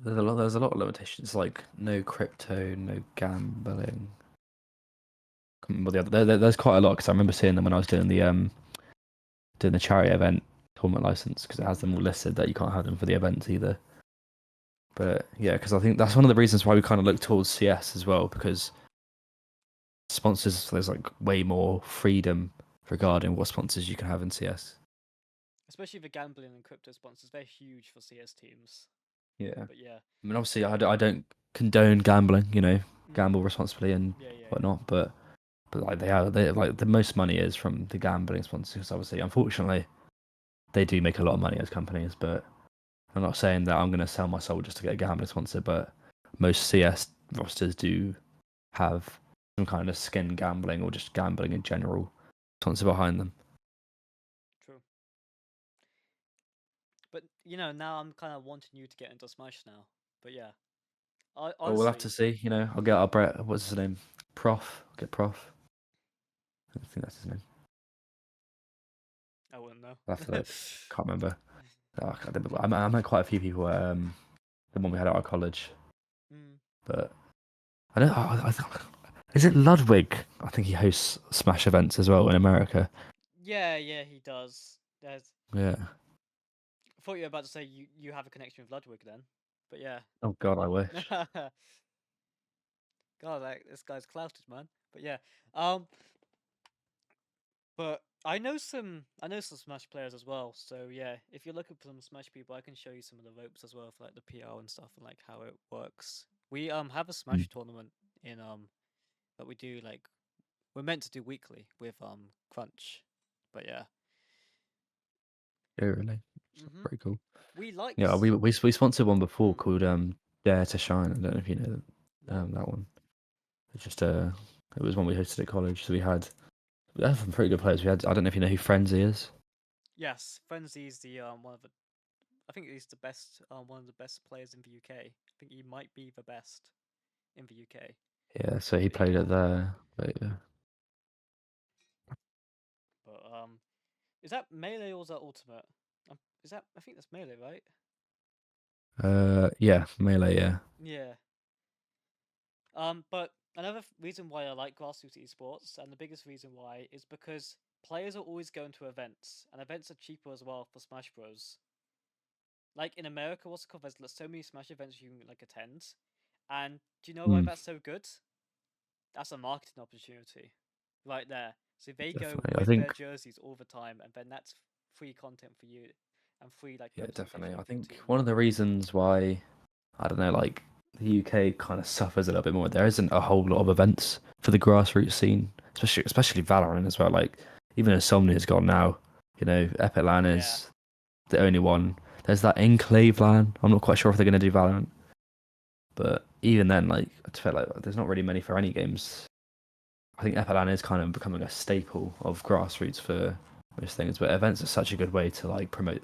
Speaker 2: There's a lot of limitations like no crypto, no gambling. Can't remember the other. There's quite a lot because I remember seeing them when I was doing the charity event tournament license because it has them all listed that you can't have them for the events either. But yeah, because I think that's one of the reasons why we kind of look towards CS as well, because sponsors, there's like way more freedom regarding what sponsors you can have in CS.
Speaker 1: Especially the gambling and crypto sponsors, they're huge for CS teams.
Speaker 2: Yeah.
Speaker 1: But yeah.
Speaker 2: I mean, obviously, I don't condone gambling,
Speaker 1: Mm.
Speaker 2: gamble responsibly and
Speaker 1: Yeah, yeah, yeah.
Speaker 2: whatnot, but like they like the most money is from the gambling sponsors. Obviously, unfortunately, they do make a lot of money as companies, but I'm not saying that I'm going to sell my soul just to get a gambling sponsor, but most CS rosters do have some kind of skin gambling or just gambling in general sponsor behind them.
Speaker 1: True. But now I'm kind of wanting you to get into Smash now. But yeah,
Speaker 2: Well, we'll have
Speaker 1: honestly,
Speaker 2: to see. I'll get our Brett. What's his name? Prof. I'll get Prof. I think that's his name.
Speaker 1: I wouldn't know.
Speaker 2: I'll have to look. Can't remember. I met quite a few people at the one we had at our college,
Speaker 1: Mm.
Speaker 2: but I don't. Is it Ludwig? I think he hosts Smash events as well in America.
Speaker 1: Yeah, yeah, he does. There's.
Speaker 2: Yeah.
Speaker 1: I thought you were about to say you have a connection with Ludwig then, but yeah.
Speaker 2: Oh God, I wish.
Speaker 1: God, like this guy's clouted, man. But yeah, um, but I know some Smash players as well. So yeah, if you're looking for some Smash people, I can show you some of the ropes as well for like the PR and stuff and like how it works. We have a
Speaker 2: Mm.
Speaker 1: Smash tournament in that we do like we're meant to do weekly with Crunch, but yeah.
Speaker 2: Yeah, really.
Speaker 1: Mhm.
Speaker 2: Pretty cool.
Speaker 1: We like.
Speaker 2: Yeah, we sponsored one before
Speaker 1: Mm,
Speaker 2: called Dare to Shine. I don't know if you know
Speaker 1: no.
Speaker 2: that one. It's just it was one we hosted at college. So we had some pretty good players. We had I don't know if you know who Frenzy is.
Speaker 1: Yes, Frenzy's the one of the. I think he's the best. One of the best players in the UK. I think he might be the best in the UK.
Speaker 2: Yeah, so he
Speaker 1: But yeah.
Speaker 2: played at there. But,
Speaker 1: But is that melee or is that ultimate? Is that? I think that's melee, right?
Speaker 2: yeah, melee. Yeah.
Speaker 1: Yeah. But another reason why I like grassroots esports, and the biggest reason why, is because players are always going to events, and events are cheaper as well for Smash Bros. Like in America, what's it called? There's so many Smash events you can like attend, and do you know why
Speaker 2: Mm,
Speaker 1: that's so good? That's a marketing opportunity, right there. So they go
Speaker 2: definitely. I
Speaker 1: with their
Speaker 2: think.
Speaker 1: jerseys all the time, and then that's free content for you, and free like
Speaker 2: Yeah, definitely.
Speaker 1: representation
Speaker 2: I
Speaker 1: of your
Speaker 2: think
Speaker 1: team.
Speaker 2: one of the reasons why I don't know, like the UK kind of suffers a little bit more. There isn't a whole lot of events for the grassroots scene, especially Valorant as well. Like even Insomnia's gone now. EPIC.LAN
Speaker 1: Yeah,
Speaker 2: is the only one. There's that Enclave.LAN. I'm not quite sure if they're going to do Valorant, but even then, like I feel like there's not really many for any games. I think EPIC.LAN is kind of becoming a staple of grassroots for most things. But events are such a good way to like promote.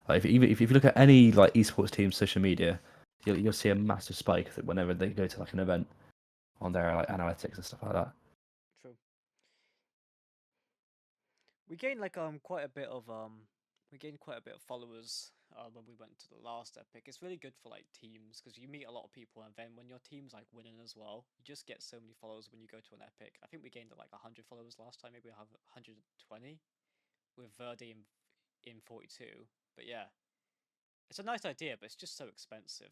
Speaker 2: Like if you look at any like esports team's social media, you'll see a massive spike whenever they go to like an event on their like analytics and stuff like that.
Speaker 1: true. We gained like quite a bit of we gained quite a bit of followers when we went to the last epic. It's really good for like teams because you meet a lot of people, and then when your team's like winning as well, you just get so many followers when you go to an epic. I think we gained like 100 followers last time. Maybe we have 120 with Verdi in 42. But yeah, it's a nice idea, but it's just so expensive.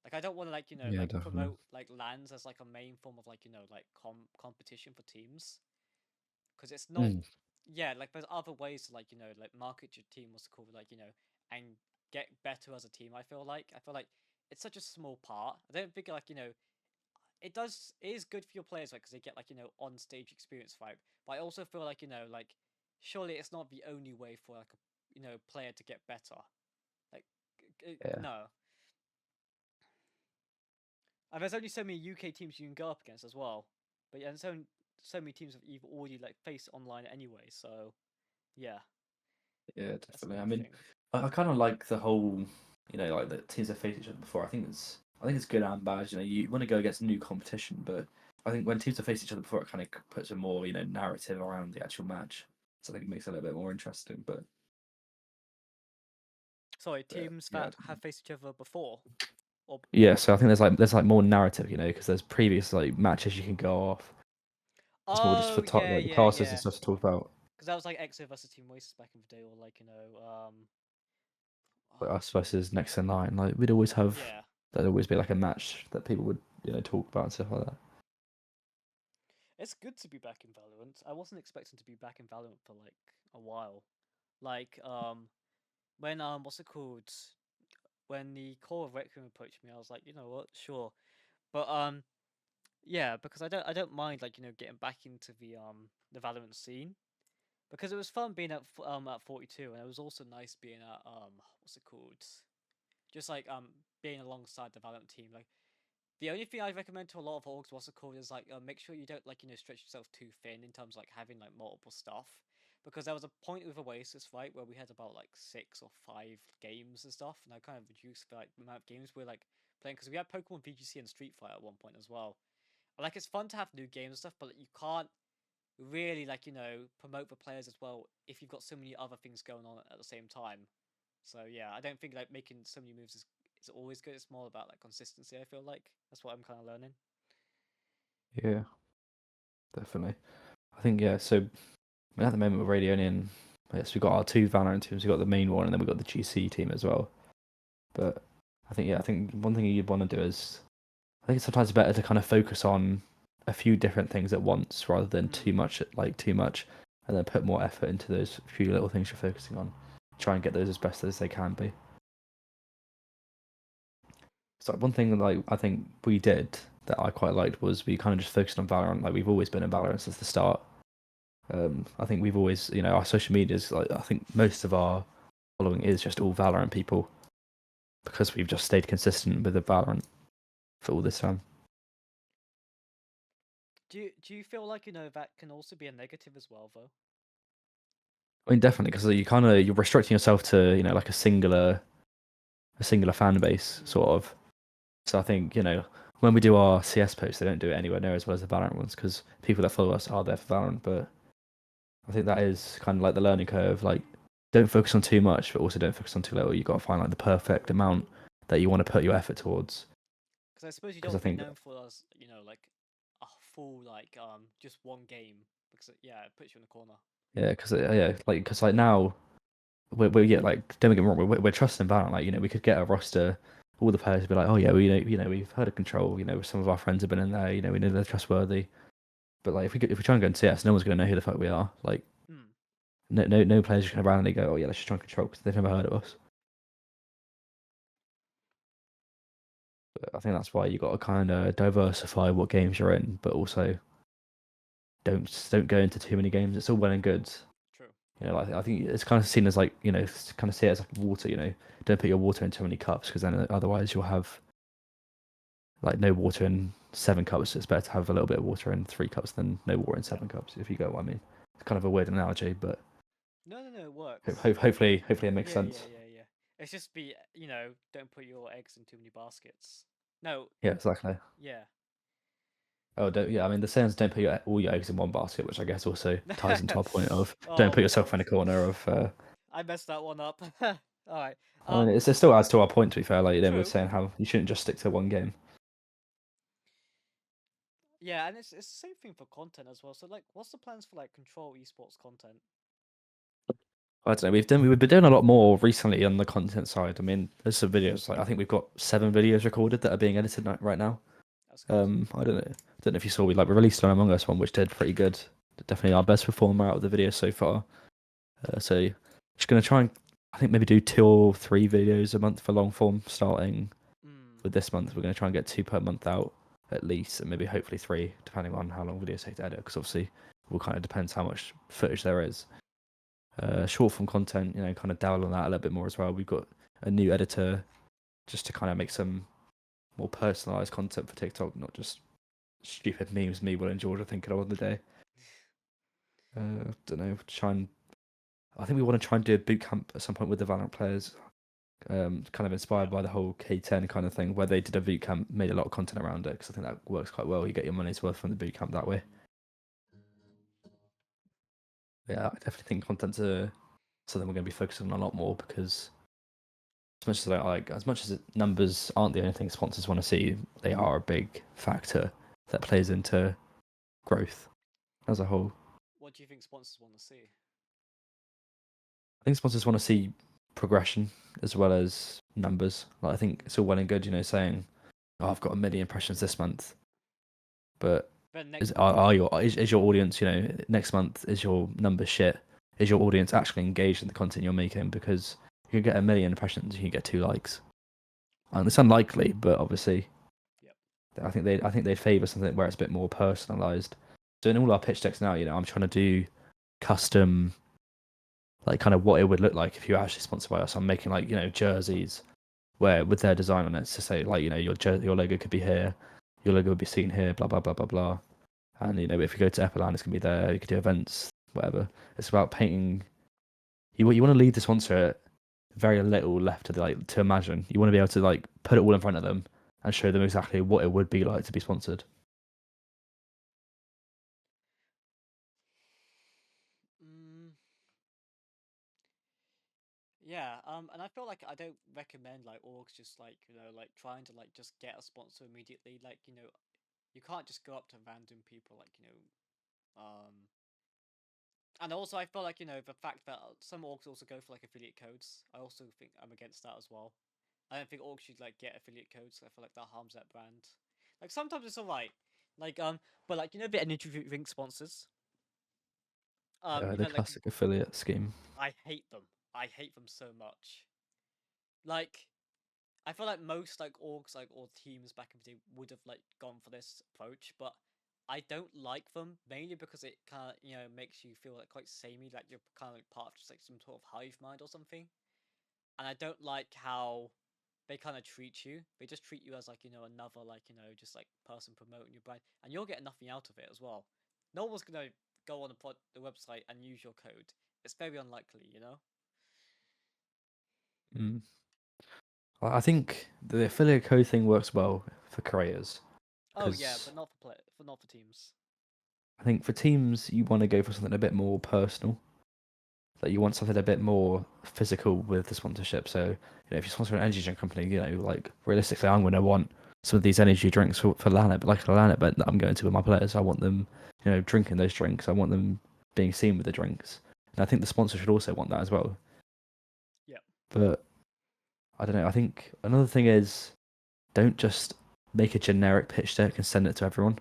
Speaker 1: Like I don't want to like
Speaker 2: Yeah,
Speaker 1: like
Speaker 2: definitely.
Speaker 1: promote like lands as like a main form of like like competition for teams because it's not.
Speaker 2: Mm,
Speaker 1: Yeah, like there's other ways to like like market your team, what's it called, like and get better as a team. I feel like it's such a small part. I don't think like it is good for your players, like because they get like on stage experience, right? But I also feel like like surely it's not the only way for like a player to get better. Like
Speaker 2: yeah,
Speaker 1: no. And there's only so many UK teams you can go up against as well. But yeah, and so many teams have you've already like faced online anyway. So yeah,
Speaker 2: Yeah,
Speaker 1: that's a
Speaker 2: definitely. I
Speaker 1: good
Speaker 2: mean,
Speaker 1: thing.
Speaker 2: I kind of like the whole, like the teams that faced each other before. I think it's good and bad. You want to go against new competition, but I think when teams have faced each other before, it kind of puts a more narrative around the actual match. So I think it makes it a little bit more interesting.
Speaker 1: Sorry,
Speaker 2: But
Speaker 1: teams
Speaker 2: yeah,
Speaker 1: that have faced each other before, or
Speaker 2: yeah. So I think there's more narrative, because there's previous like matches you can go off. It's more just
Speaker 1: oh
Speaker 2: for
Speaker 1: yeah,
Speaker 2: like the
Speaker 1: yeah,
Speaker 2: classes and
Speaker 1: yeah.
Speaker 2: stuff to talk about.
Speaker 1: Because that was like EXO versus Team Oasis back in the day, or like
Speaker 2: Like
Speaker 1: oh,
Speaker 2: us versus next in line, like we'd always have
Speaker 1: yeah.
Speaker 2: there'd always be like a match that people would talk about and stuff like that.
Speaker 1: It's good to be back in Valorant. I wasn't expecting to be back in Valorant for like a while. Like when what's it called? When the Core of Requiem approached me, I was like, you know what, sure. But yeah, because I don't mind like getting back into the Valorant scene because it was fun being at 42, and it was also nice being at what's it called? Just like being alongside the Valorant team. Like the only thing I recommend to a lot of orgs, what's it called, is like make sure you don't like stretch yourself too thin in terms of like having like multiple stuff, because there was a point with Oasis, right, where we had about like 6 or 5 games and stuff, and I kind of reduced the like amount of games we're like playing because we had Pokemon VGC and Street Fighter at one point as well. And, like it's fun to have new games and stuff, but you can't really like promote the players as well if you've got so many other things going on at the same time. So yeah, I don't think like making so many moves is always good. It's more about like consistency. I feel like that's what I'm kind of learning.
Speaker 2: Yeah, definitely. I think yeah. So at the moment we're Radionian. Yes, we've got our two Valorant teams. We've got the main one, and then we've got the GC team as well. But I think one thing you'd want to do is I think it's sometimes better to kind of focus on a few different things at once rather than too
Speaker 1: Hmm.
Speaker 2: much, and then put more effort into those few little things you're focusing on. Try and get those as best as they can be. So one thing like I think we did that I quite liked was we kind of just focused on Valorant. Like we've always been in Valorant since the start. I think we've always, our social medias. Like I think most of our following is just all Valorant people because we've just stayed consistent with the Valorant for all this time.
Speaker 1: Do you feel like that can also be a negative as well though?
Speaker 2: I mean, definitely because you're restricting yourself to like a singular fan base
Speaker 1: Hmm.
Speaker 2: sort of. So I think when we do our CS posts, they don't do it anywhere near as well as the Valorant ones because people that follow us are there for Valorant. But I think that is kind of like the learning curve. Like, don't focus on too much, but also don't focus on too little. You got to find like the perfect amount that you want to put your effort towards.
Speaker 1: Because I suppose you
Speaker 2: Because
Speaker 1: don't
Speaker 2: I
Speaker 1: want to be
Speaker 2: think,
Speaker 1: known for us, like a full like just one game because yeah, it puts you in the corner.
Speaker 2: yeah, because now we're yeah, like don't get me wrong, we're trusting Valorant. Like we could get a roster, all the players would be like, oh yeah, we've heard of Control. Some of our friends have been in there. We know they're trustworthy. But like if we try and go into CS, no one's gonna know who the fuck we are. Like
Speaker 1: Hmm.
Speaker 2: no players are gonna randomly go, oh yeah, let's just try and Control because they've never heard of us. But I think that's why you got to kind of diversify what games you're in, but also don't go into too many games. It's all well and good.
Speaker 1: True.
Speaker 2: Like I think it's kind of seen as like kind of see it as like water. Don't put your water in too many cups because then otherwise you'll have like no water in 7 cups. It's better to have a little bit of water in 3 cups than no water in
Speaker 1: Yeah.
Speaker 2: 7 cups. If you get what I mean. It's kind of a weird analogy, but
Speaker 1: No, no, no, it works.
Speaker 2: hopefully it makes
Speaker 1: Yeah, yeah,
Speaker 2: sense.
Speaker 1: yeah, yeah. It's just be don't put your eggs in too many baskets. No,
Speaker 2: Yeah, exactly.
Speaker 1: yeah.
Speaker 2: Oh, don't, yeah. I mean, the sayings don't put all your eggs in one basket, which I guess also ties into our point of don't
Speaker 1: Oh
Speaker 2: put
Speaker 1: god,
Speaker 2: yourself in a corner of.
Speaker 1: I messed that one up. All right.
Speaker 2: I mean, it still adds to our point. To be fair, like we're
Speaker 1: True.
Speaker 2: saying how you shouldn't just stick to one game.
Speaker 1: Yeah, and it's the same thing for content as well. So like, what's the plans for like Control esports content?
Speaker 2: I don't know. We've been doing a lot more recently on the content side. I mean, there's some videos. Like I think we've got 7 videos recorded that are being edited right now.
Speaker 1: That's good.
Speaker 2: I don't know if you saw we released an Among Us one, which did pretty good. Definitely our best performer out of the videos so far. So just gonna try and I think maybe do 2 or 3 videos a month for long form starting
Speaker 1: Hmm.
Speaker 2: with this month. We're gonna try and get 2 per month out at least, and maybe hopefully 3, depending on how long videos take to edit. Because obviously, it will kind of depends how much footage there is. Short form content, kind of dabble on that a little bit more as well. We've got a new editor just to kind of make some more personalized content for TikTok, not just stupid memes me, Will, and George are thinking of on the day. Don't know. I think we want to try and do a boot camp at some point with the Valorant players. Kind of inspired by the whole K10 kind of thing, where they did a boot camp, made a lot of content around it, because I think that works quite well. You get your money's worth from the boot camp that way. Yeah, I definitely think content's something we're going to be focusing on a lot more, because as much as numbers aren't the only thing sponsors want to see, they are a big factor that plays into growth as a whole.
Speaker 1: What do you think sponsors want to see?
Speaker 2: I think sponsors want to see progression as well as numbers. Like, I think it's all well and good, saying, "Oh, I've got 1 million impressions this month," but is your audience, next month, is your number shit? Is your audience actually engaged in the content you're making? Because you can get 1 million impressions, you can get 2 likes. And it's unlikely, but obviously, I think they'd favour something where it's a bit more personalised. So in all our pitch decks now, I'm trying to do custom, like kind of what it would look like if you were actually sponsored by us. I'm making like jerseys where with their design on it to say like your logo could be here, your logo would be seen here, blah blah blah blah blah. And if you go to EP10, it's gonna be there. You could do events, whatever. It's about painting. You want to leave the sponsor very little left to imagine. You want to be able to like put it all in front of them and show them exactly what it would be like to be sponsored.
Speaker 1: Yeah, and I feel like I don't recommend like orgs just like like trying to like just get a sponsor immediately. Like you can't just go up to random people like and also I feel like the fact that some orgs also go for like affiliate codes. I also think I'm against that as well. I don't think orgs should like get affiliate codes. I feel like that harms that brand. Like sometimes it's alright, like but like the energy drink sponsors.
Speaker 2: The classic affiliate scheme.
Speaker 1: I hate them. I hate them so much. Like, I feel like most like orgs like or teams back in the day would have like gone for this approach, but I don't like them mainly because it kind of makes you feel like quite samey, like you're kind of like part of just like some sort of hive mind or something. And I don't like how they kind of treat you. They just treat you as like another like just like person promoting your brand, and you're getting nothing out of it as well. No one's gonna go on the website and use your code. It's very unlikely.
Speaker 2: Mm. I think the affiliate code thing works well for creators.
Speaker 1: Oh yeah, but not for teams.
Speaker 2: I think for teams, you want to go for something a bit more personal. That you want something a bit more physical with the sponsorship. So, if you sponsor an energy drink company, like realistically, I'm going to want some of these energy drinks for LAN, like a LAN event that I'm going to with my players. I want them, drinking those drinks. I want them being seen with the drinks. And I think the sponsor should also want that as well.
Speaker 1: Yeah.
Speaker 2: But I don't know. I think another thing is don't just make a generic pitch deck and send it to everyone.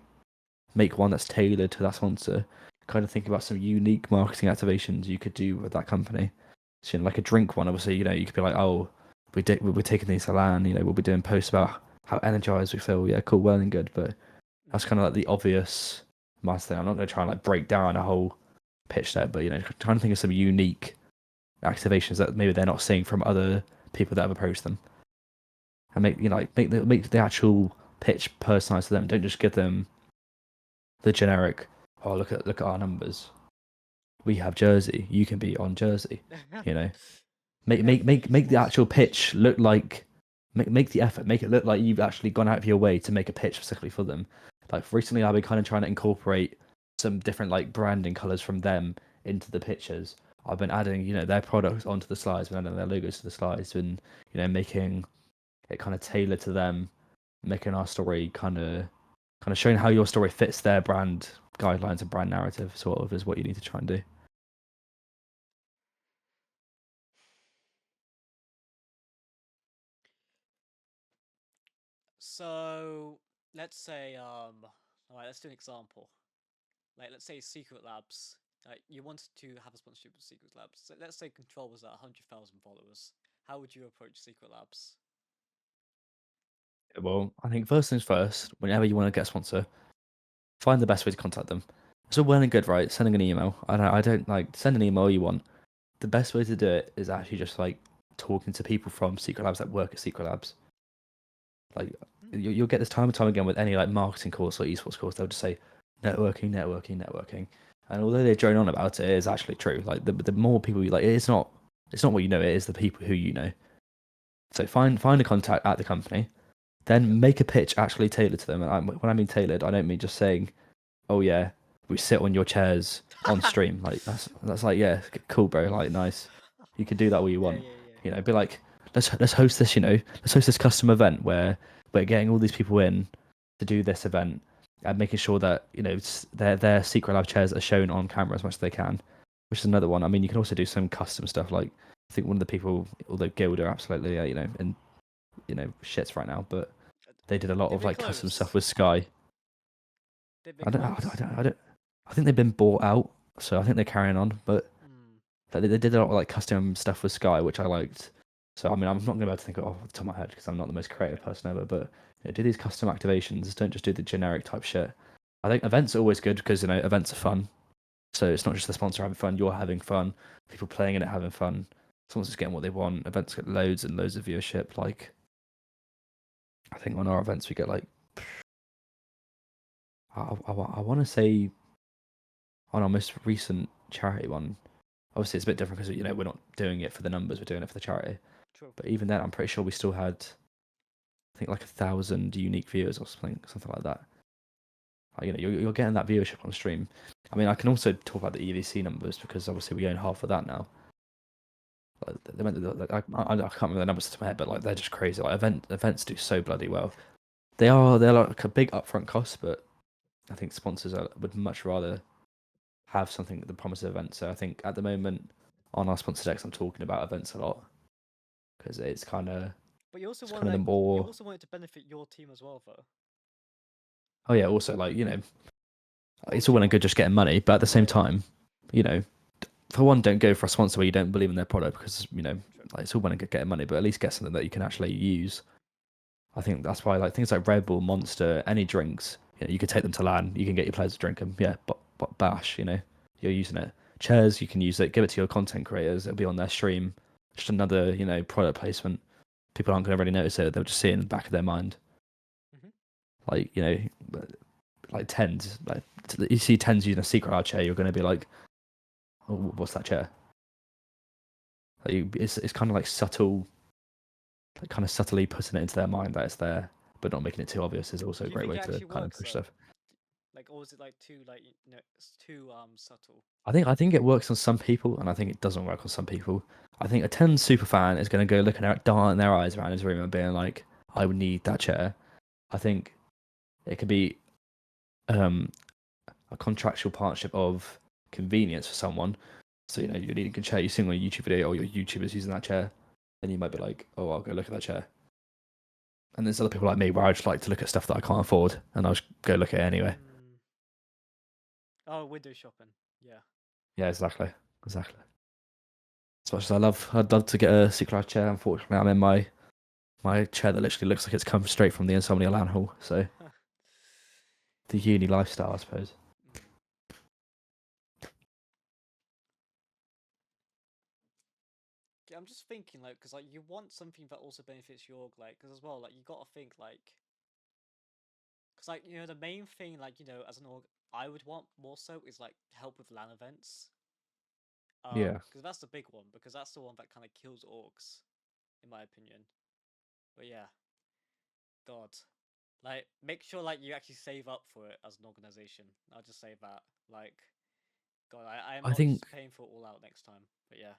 Speaker 2: Make one that's tailored to that sponsor. Kind of think about some unique marketing activations you could do with that company. So, like a drink one, obviously, you could be like, oh, we're taking these to LAN, we'll be doing posts about how energized we feel. Yeah, cool, well and good. But that's kind of like the obvious master thing. I'm not going to try and like break down a whole pitch deck, but, trying to think of some unique activations that maybe they're not seeing from other people that have approached them. And make the actual pitch personalized to them. Don't just give them the generic, oh, look at our numbers. We have Jersey. You can be on Jersey. Make the actual pitch look like make the effort. Make it look like you've actually gone out of your way to make a pitch specifically for them. Like recently, I've been kind of trying to incorporate some different like branding colors from them into the pictures. I've been adding their products onto the slides, been adding their logos to the slides, and making it kind of tailored to them, making our story kind of showing how your story fits their brand guidelines and brand narrative, sort of, is what you need to try and do.
Speaker 1: So let's say all right, let's do an example. Like let's say Secret Labs. Like you wanted to have a sponsorship with Secret Labs. So let's say Control was at 100,000 followers. How would you approach Secret Labs?
Speaker 2: Well, I think first things first, whenever you want to get a sponsor, find the best way to contact them. It's all well and good, right? Sending an email. I don't like send an email you want. The best way to do it is actually just like talking to people from Secret Labs that work at Secret Labs. Like
Speaker 1: Hmm.
Speaker 2: you'll get this time and time again with any like marketing course or esports course. They'll just say networking, networking, networking. And although they drone on about it, it is actually true. Like the more people you like, it's not what you know. It is the people who you know. So find a contact at the company,
Speaker 1: Yep.
Speaker 2: then make a pitch actually tailored to them. And when I mean tailored, I don't mean just saying, "Oh yeah, we sit on your chairs on stream." Like that's like yeah, cool, bro. Like nice. You can do that all you
Speaker 1: Yeah,
Speaker 2: want.
Speaker 1: yeah, yeah.
Speaker 2: You know, be like, let's host this. You know, let's host this custom event where we're getting all these people in to do this event and making sure that you know their secret lab chairs are shown on camera as much as they can. Which is another one. I mean, you can also do some custom stuff. Like I think one of the people, although Guild are absolutely you know in shits right now, but they did a lot
Speaker 1: Did
Speaker 2: of
Speaker 1: we
Speaker 2: like custom stuff
Speaker 1: close?
Speaker 2: with Sky.
Speaker 1: Did we
Speaker 2: I don't,
Speaker 1: close?
Speaker 2: I don't, I think they've been bought out, so I think they're carrying on. But
Speaker 1: Hmm.
Speaker 2: they did a lot of like custom stuff with Sky, which I liked. So I mean, I'm not going to be able to think of it off the top of my head because I'm not the most creative
Speaker 1: Okay.
Speaker 2: person ever. But you know, do these custom activations. Don't just do the generic type shit. I think events are always good because you know events are fun. So it's not just the sponsor having fun; you're having fun. People playing in it having fun. Someone's getting what they want. Events get loads and loads of viewership. Like I think on our events we get like I want to say on our most recent charity one. Obviously, it's a bit different because you know we're not doing it for the numbers; we're doing it for the charity.
Speaker 1: True.
Speaker 2: But even then, I'm pretty sure we still had, I think, like 1,000 unique viewers or something like that. Like, you know, you're getting that viewership on stream. I mean, I can also talk about the EVC numbers because obviously we own half of that now. Like, I can't remember the numbers off my head, but like they're just crazy. Like events do so bloody well. They're like a big upfront cost, but I think sponsors would much rather have something that the promise of events. So I think at the moment on our sponsor decks, I'm talking about events a lot because
Speaker 1: But you also
Speaker 2: it's
Speaker 1: want
Speaker 2: kind of the
Speaker 1: like you
Speaker 2: more.
Speaker 1: also want it to benefit your team as well, though.
Speaker 2: Oh yeah, also like you know, it's
Speaker 1: What's
Speaker 2: all well and
Speaker 1: your
Speaker 2: good just getting money, but at the same
Speaker 1: yeah?
Speaker 2: time, you know, for one, don't go for a sponsor where you don't believe in their product because you know,
Speaker 1: True.
Speaker 2: like it's all well and good getting money, but at least get something that you can actually use. I think that's why like things like Red Bull, Monster, any drinks, you know, you could take them to LAN, you can get your players to drink them. Yeah, but bash, you know, you're using it. Chairs, you can use it, give it to your content creators. It'll be on their stream. Just another, you know, product placement. People aren't going to really notice it. They'll just see it in the back of their mind.
Speaker 1: Hmm.
Speaker 2: Like, you know, like tens. Like you see tens using a secret art chair, you're going to be like, oh, what's that chair? Like, it's kind of like subtle, like kind of subtly putting it into their mind that it's there, but not making it too obvious is also a
Speaker 1: Do you
Speaker 2: great
Speaker 1: think
Speaker 2: way
Speaker 1: it
Speaker 2: to
Speaker 1: actually
Speaker 2: kind of
Speaker 1: works
Speaker 2: push
Speaker 1: though?
Speaker 2: stuff.
Speaker 1: Like, or is it like too like it's too subtle?
Speaker 2: I think it works on some people, and I think it doesn't work on some people. I think a 10 super fan is going to go looking at darting their eyes around his room and being like, "I would need that chair." I think it could be um, a contractual partnership of convenience for someone. So you know, you need a good chair. You see on a YouTube video, or your YouTuber's using that chair, then you might be like, "Oh, I'll go look at that chair." And there's other people like me where I just like to look at stuff that I can't afford, and I'll just go look at it anyway.
Speaker 1: Mm. Oh, window shopping. Yeah.
Speaker 2: Yeah, exactly. As much as I'd love to get a secret chair. Unfortunately, I'm in my chair that literally looks like it's come straight from the Insomnia LAN hall. So the uni lifestyle, I suppose.
Speaker 1: Mm. Yeah, I'm just thinking like, because like you want something that also benefits your org, like, because as well, like you gotta think like, because like the main thing like as an org, I would want more so is like help with LAN events.
Speaker 2: Yeah,
Speaker 1: Because that's the big one, because that's the one that kind of kills orgs, in my opinion. But yeah, God, like make sure like you actually save up for it as an organization. I'll just say that. Like, God, I am
Speaker 2: I
Speaker 1: not
Speaker 2: think
Speaker 1: just paying for it all out next time. But yeah.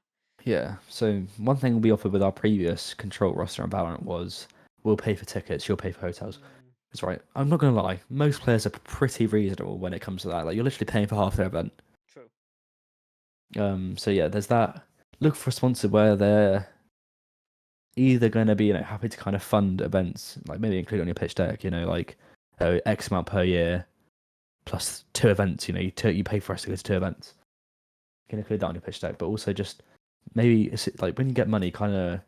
Speaker 2: yeah. So one thing we offered with our previous control roster on Valorant was we'll pay for tickets, you'll pay for hotels.
Speaker 1: Mm,
Speaker 2: It's right. I'm not gonna lie. Most players are pretty reasonable when it comes to that. Like you're literally paying for half their event.
Speaker 1: true.
Speaker 2: So yeah, there's that. Look for a sponsor where they're either going to be happy to kind of fund events, like maybe include on your pitch deck, like X amount per year plus two events. You pay for us to go to two events. You can include that on your pitch deck, but also just maybe it's like when you get money, kind of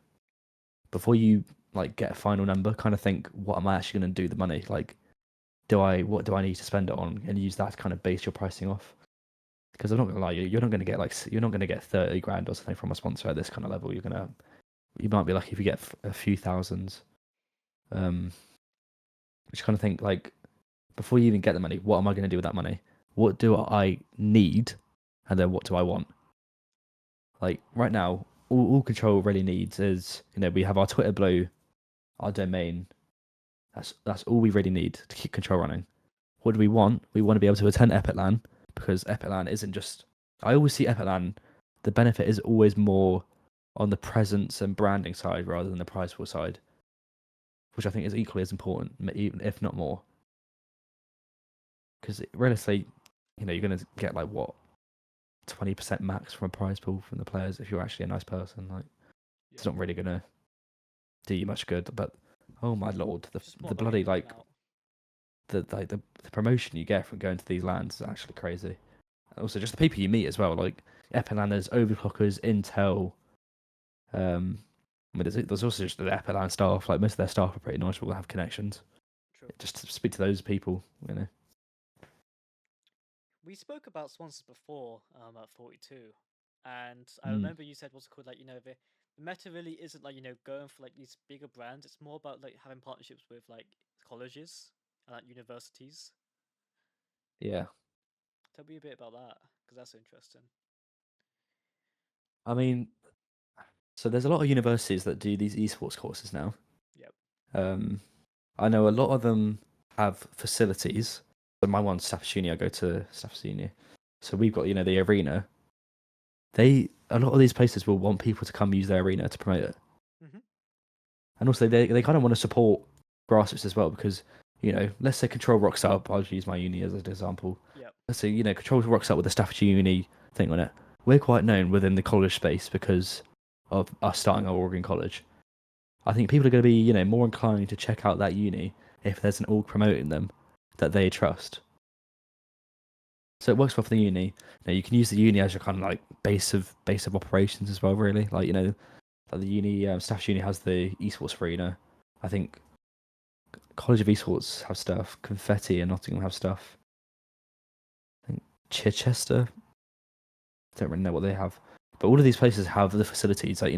Speaker 2: before you like get a final number, kind of think, what am I actually going to do with the money? Like, what do I need to spend it on, and use that to kind of base your pricing off. Because I'm not gonna lie, you're not gonna get you're not gonna get 30 grand or something from a sponsor at this kind of level. You might be lucky if you get a few thousands. Which kind of think like before you even get the money, what am I going to do with that money? What do I need, and then what do I want? Like right now, all Control really needs is we have our Twitter blue, our domain. That's all we really need to keep Control running. What do we want? We want to be able to attend EPIC.LAN because EPIC.LAN isn't just. I always see EPIC.LAN. The benefit is always more on the presence and branding side rather than the prize pool side, which I think is equally as important, even if not more. Because realistically, you're going to get like what 20% max from a prize pool from the players if you're actually a nice person. Like, it's not really going to do you much good. But oh my lord, the bloody like the promotion you get from going to these lands is actually crazy. And also, just the people you meet as well, like EPIC.LANers, overclockers, Intel. I mean, there's also just the EPIC.LAN staff. Like most of their staff are pretty nice. Will have connections.
Speaker 1: True.
Speaker 2: Just to speak to those people,
Speaker 1: We spoke about sponsors before at 42, and I remember you said what's it called, like the meta really isn't like going for like these bigger brands. It's more about like having partnerships with like colleges and like universities.
Speaker 2: Yeah.
Speaker 1: Tell me a bit about that because that's interesting.
Speaker 2: I mean, so there's a lot of universities that do these esports courses now.
Speaker 1: Yep.
Speaker 2: I know a lot of them have facilities. So my one's Staffordshire Uni. I go to Staffordshire Uni. So we've got the arena. A lot of these places will want people to come use their arena to promote it.
Speaker 1: Mm-hmm.
Speaker 2: And also they kind of want to support grassroots as well because let's say Control rocks up. I'll use my uni as an example.
Speaker 1: Yep.
Speaker 2: Let's say Control rocks up with the Staffordshire Uni thing on it. We're quite known within the college space because of us starting our org in college. I think people are going to be more inclined to check out that uni if there's an org promoting them that they trust. So it works well for the uni. You can use the uni as your kind of like base of operations as well. Really, like like the uni Staffordshire Uni has the esports arena. I think College of Esports have stuff. Confetti and Nottingham have stuff. I think Chichester. Don't really know what they have, but all of these places have the facilities. Like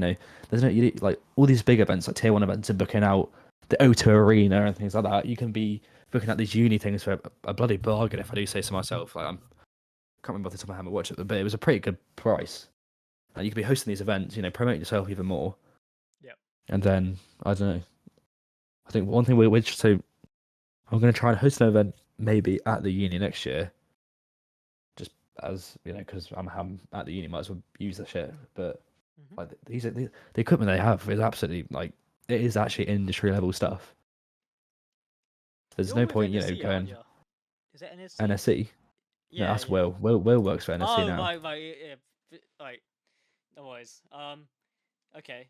Speaker 2: there's no like all these big events, like tier 1 events, and booking out the O2 Arena and things like that. You can be booking out these uni things for a bloody bargain, if I do say so myself. Like I can't remember off the top of my head how much it, but it was a pretty good price. And you could be hosting these events, promoting yourself even more.
Speaker 1: Yep.
Speaker 2: And then I don't know. I think one thing we're so I'm going to try and host an event maybe at the uni next year. Just as because I'm at the uni, might as well use the shit. But like the equipment they have is absolutely like it is actually industry level stuff. There's no point
Speaker 1: NSC,
Speaker 2: going
Speaker 1: Is it NSC?
Speaker 2: NSC.
Speaker 1: Yeah,
Speaker 2: No, that's Will. Will works for NSC now.
Speaker 1: Oh, right, yeah, right. No worries. Okay.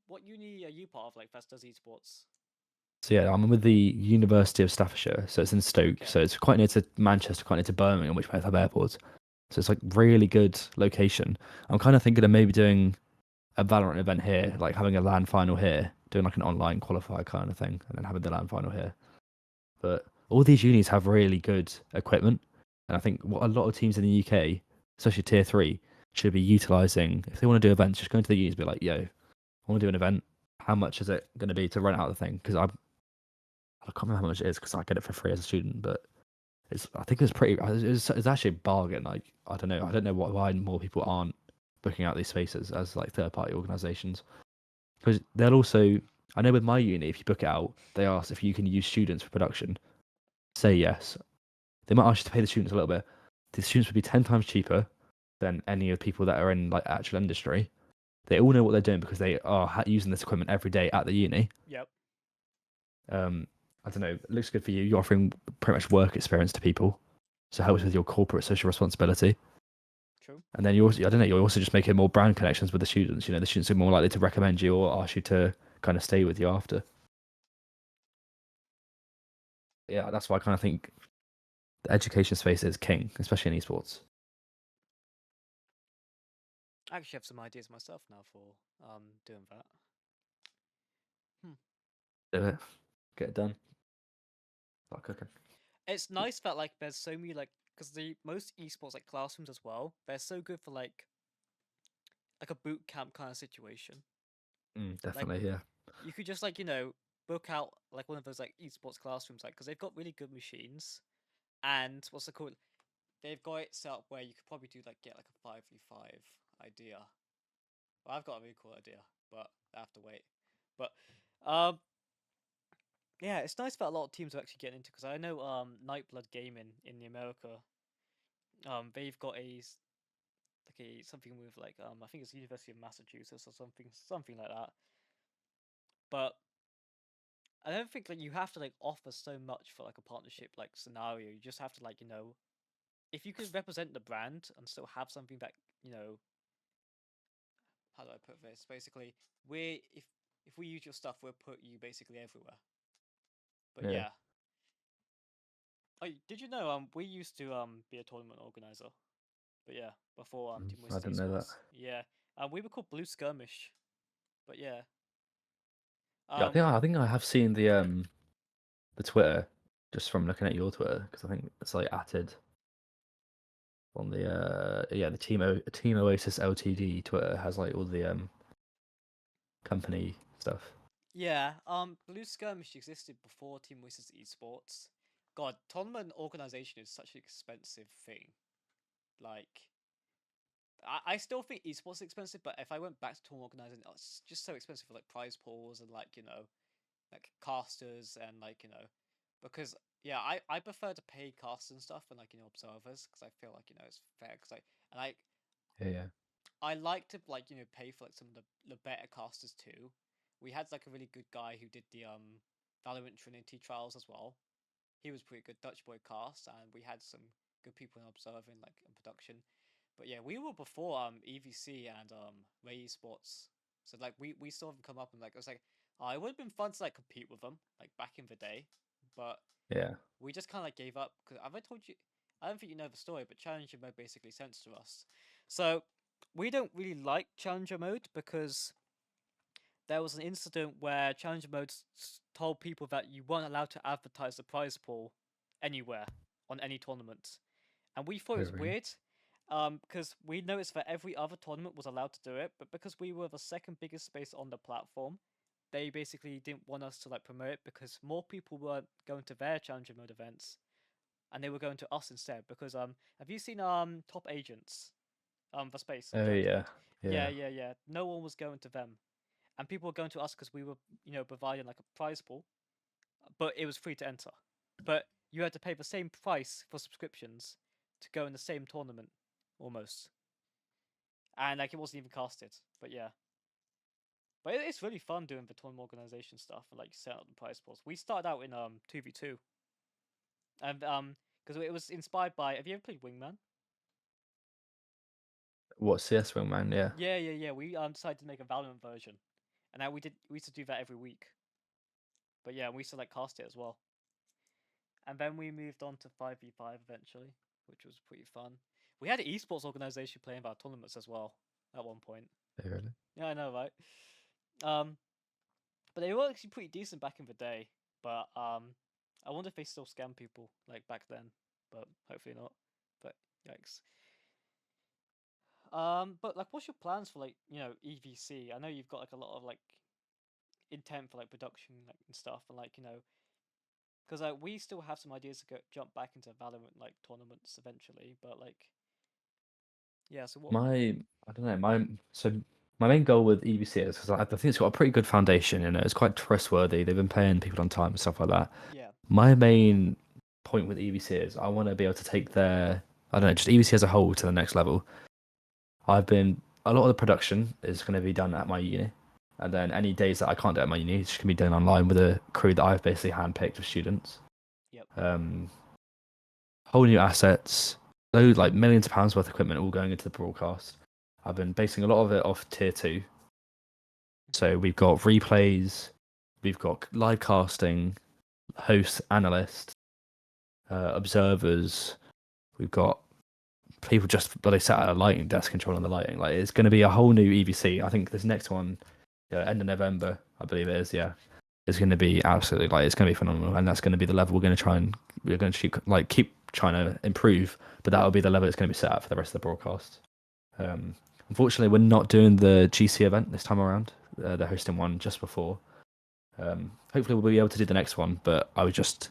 Speaker 1: What uni are you part of? Like, Fast does esports?
Speaker 2: So yeah, I'm with the University of Staffordshire, so it's in Stoke.
Speaker 1: Okay.
Speaker 2: So it's quite near to Manchester, quite near to Birmingham, which both have airports. So it's like really good location. I'm kind of thinking of maybe doing a Valorant event here, like having a LAN final here, doing like an online qualifier kind of thing, and then having the LAN final here. But all these unis have really good equipment, and I think what a lot of teams in the UK, especially tier 3, should be utilising if they want to do events, just going to the unis and be like, yo, I want to do an event. How much is it going to be to rent out the thing? Because I can't remember how much it is because I get it for free as a student, but I think it's pretty. It's actually a bargain. Like I don't know why more people aren't booking out these spaces as like third party organisations because they'll also. I know with my uni, if you book it out, they ask if you can use students for production. Say yes. They might ask you to pay the students a little bit. The students would be 10 times cheaper than any of the people that are in like actual industry. They all know what they're doing because they are using this equipment every day at the uni.
Speaker 1: Yep.
Speaker 2: I don't know. It looks good for you. You're offering pretty much work experience to people, so it helps with your corporate social responsibility.
Speaker 1: True.
Speaker 2: And then you also, I don't know, you're also just making more brand connections with the students. The students are more likely to recommend you or ask you to kind of stay with you after. Yeah, that's why I kind of think the education space is king, especially in esports.
Speaker 1: I actually have some ideas myself now for doing that.
Speaker 2: Do it. Get it done. Start cooking.
Speaker 1: It's nice that like there's so many like because the most esports like classrooms as well. They're so good for like a boot camp kind of situation.
Speaker 2: Definitely, yeah.
Speaker 1: You could just like book out like one of those like esports classrooms, like because they've got really good machines, and what's it called? They've got it set up where you could probably do like get like a 5v5 idea. Well, I've got a really cool idea, but I have to wait. But um, yeah, it's nice that a lot of teams are actually getting into because I know Nightblood Gaming in the America, they've got like a something with like I think it's University of Massachusetts or something like that. But I don't think like you have to like offer so much for like a partnership like scenario. You just have to like if you could represent the brand and still have something that how do I put this? Basically, we if we use your stuff, we'll put you basically everywhere. But
Speaker 2: Yeah.
Speaker 1: yeah. Oh, did you know we used to be a tournament organizer. But yeah, before Team
Speaker 2: I
Speaker 1: Wasted
Speaker 2: didn't know that.
Speaker 1: Esports. Yeah. We were called Blue Skirmish. But yeah.
Speaker 2: Yeah,
Speaker 1: Um
Speaker 2: I think I have seen the Twitter just from looking at your Twitter because I think it's like added on the the Team Oasis Ltd Twitter has like all the company stuff.
Speaker 1: yeah, Blue Skirmish existed before Team Wasted Esports. God, tournament organization is such an expensive thing. Like I still think esports is expensive, but if I went back to tournament organizing, it's just so expensive for like prize pools and like like casters and like because yeah, I prefer to pay casters and stuff and like observers because I feel like it's fair because and
Speaker 2: Yeah.
Speaker 1: I like to like pay for like some of the better casters too. We had like a really good guy who did the Valorant Trinity trials as well. He was pretty good Dutch boy cast, and we had some good people in observing like in production. But yeah, we were before EVC and Ray Esports, so like we saw them come up and like it was like oh, it would have been fun to like compete with them like back in the day, but
Speaker 2: Yeah.
Speaker 1: we just kind of like gave up because have I told you? I don't think you know the story, but Challenger mode basically sent to us. So we don't really like Challenger mode because there was an incident where Challenger mode told people that you weren't allowed to advertise the prize pool anywhere on any tournament, and we thought
Speaker 2: Oh,
Speaker 1: it was
Speaker 2: really?
Speaker 1: weird. Because we noticed that every other tournament was allowed to do it, but because we were the second biggest space on the platform, they basically didn't want us to like promote it because more people were going to their Challenger mode events, and they were going to us instead. Because have you seen Top Agents, the space on
Speaker 2: Oh
Speaker 1: Challenger
Speaker 2: yeah.
Speaker 1: mode? Yeah,
Speaker 2: Yeah.
Speaker 1: yeah, yeah. No one was going to them, and people were going to us because we were providing like a prize pool, but it was free to enter. But you had to pay the same price for subscriptions to go in the same tournament, almost. And like it wasn't even casted. But yeah, but it's really fun doing the tournament organization stuff and like set up the prize pools. We started out in 2v2, and because it was inspired by. Have you ever played Wingman?
Speaker 2: What CS Wingman? Yeah.
Speaker 1: Yeah, yeah, yeah. We decided to make a Valorant version, and now we used to do that every week. But yeah, we used to like cast it as well. And then we moved on to 5v5 eventually, which was pretty fun. We had an esports organization playing our tournaments as well at one point.
Speaker 2: Oh, really?
Speaker 1: Yeah, I know, right? Um, but they were actually pretty decent back in the day. But I wonder if they still scam people like back then. But hopefully not. But yikes. But like, what's your plans for like EVC? I know you've got like a lot of like intent for like production like and stuff, and like because we still have some ideas to go jump back into Valorant like tournaments eventually. But like, yeah. So what?
Speaker 2: I don't know. My main goal with EBC is because I think it's got a pretty good foundation. It's quite trustworthy. They've been paying people on time and stuff like that.
Speaker 1: Yeah.
Speaker 2: My main point with EBC is I want to be able to take I don't know, just EBC as a whole to the next level. A lot of the production is going to be done at my uni, and then any days that I can't do it at my uni, it's just going to be done online with a crew that I've basically handpicked of students.
Speaker 1: Yep.
Speaker 2: Whole new assets, those like millions of pounds worth of equipment all going into the broadcast. I've been basing a lot of it off tier 2. So we've got replays, we've got live casting, hosts, analysts, observers. We've got people just bloody sat at a lighting desk controlling the lighting. Like it's going to be a whole new EVC. I think this next one, end of November, I believe it is. Yeah, it's going to be absolutely like it's going to be phenomenal, and that's going to be the level we're going to keep trying to improve. But that will be the level it's going to be set at for the rest of the broadcast. Unfortunately, we're not doing the GC event this time around. They're hosting one just before. Hopefully we'll be able to do the next one, but I was just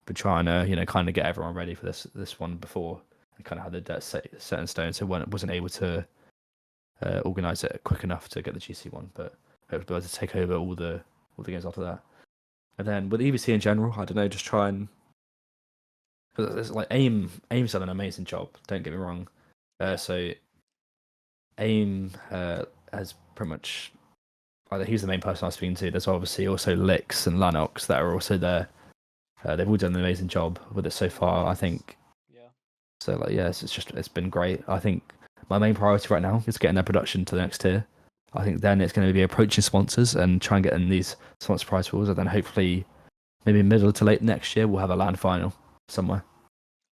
Speaker 2: been trying to kind of get everyone ready for this one before and kind of had the debt set in stone, so when it wasn't able to organize it quick enough to get the GC one, but hopefully be able to take over all the games after that. And then with EVC in general, I don't know, just try and because it's like Aim's done an amazing job. Don't get me wrong.
Speaker 1: Yeah.
Speaker 2: So Aim has pretty much. He's the main person I was speaking to. There's obviously also Lix and Lanox that are also there. They've all done an amazing job with it so far, I think.
Speaker 1: Yeah.
Speaker 2: So it's been great. I think my main priority right now is getting their production to the next tier. I think then it's going to be approaching sponsors and try and get in these sponsor prize pools, and then hopefully maybe middle to late next year we'll have a LAN final somewhere.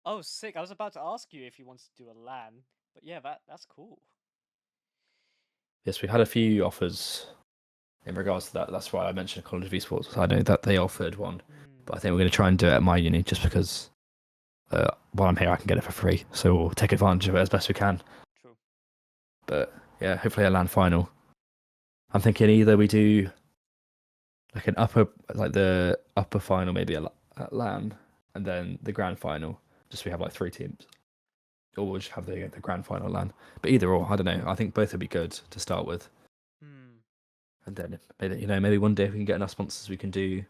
Speaker 1: Oh, sick! I was about to ask you if you wanted to do a LAN, but yeah, that's cool.
Speaker 2: Yes, we had a few offers in regards to that. That's why I mentioned College of Esports. I know that they offered one, but I think we're going to try and do it at my uni just because while I'm here I can get it for free. So we'll take advantage of it as best we can.
Speaker 1: True.
Speaker 2: But yeah, hopefully a LAN final. I'm thinking either we do like the upper final, maybe at LAN, and then the grand final. Just we have like 3 teams, or we'll just have the grand final LAN. But either or, I don't know. I think both would be good to start with. And then maybe one day if we can get enough sponsors, we can do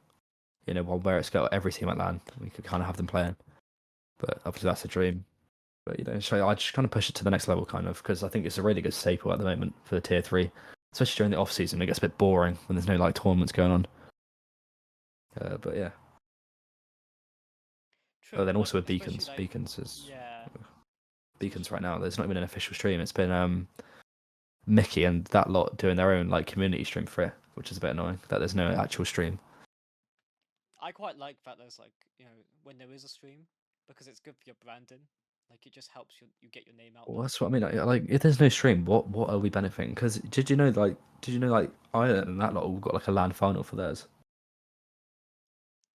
Speaker 2: one where it's got every team at LAN. We could kind of have them playing. But obviously that's a dream. But so I just kind of push it to the next level, kind of, because I think it's a really good staple at the moment for the tier 3, especially during the off season. It gets a bit boring when there's no like tournaments going on. But yeah.
Speaker 1: True.
Speaker 2: But then also with
Speaker 1: especially,
Speaker 2: beacons,
Speaker 1: like,
Speaker 2: beacons is
Speaker 1: yeah.
Speaker 2: beacons right now. There's not even an official stream. It's been Mickey and that lot doing their own like community stream for it, which is a bit annoying that there's no actual stream.
Speaker 1: I quite like that there's like when there is a stream because it's good for your branding. Like it just helps you get your name out
Speaker 2: Well,
Speaker 1: there.
Speaker 2: that's what I mean. Like, if there's no stream, what are we benefiting? Because did you know like Ireland and that lot all got like a LAN final for theirs?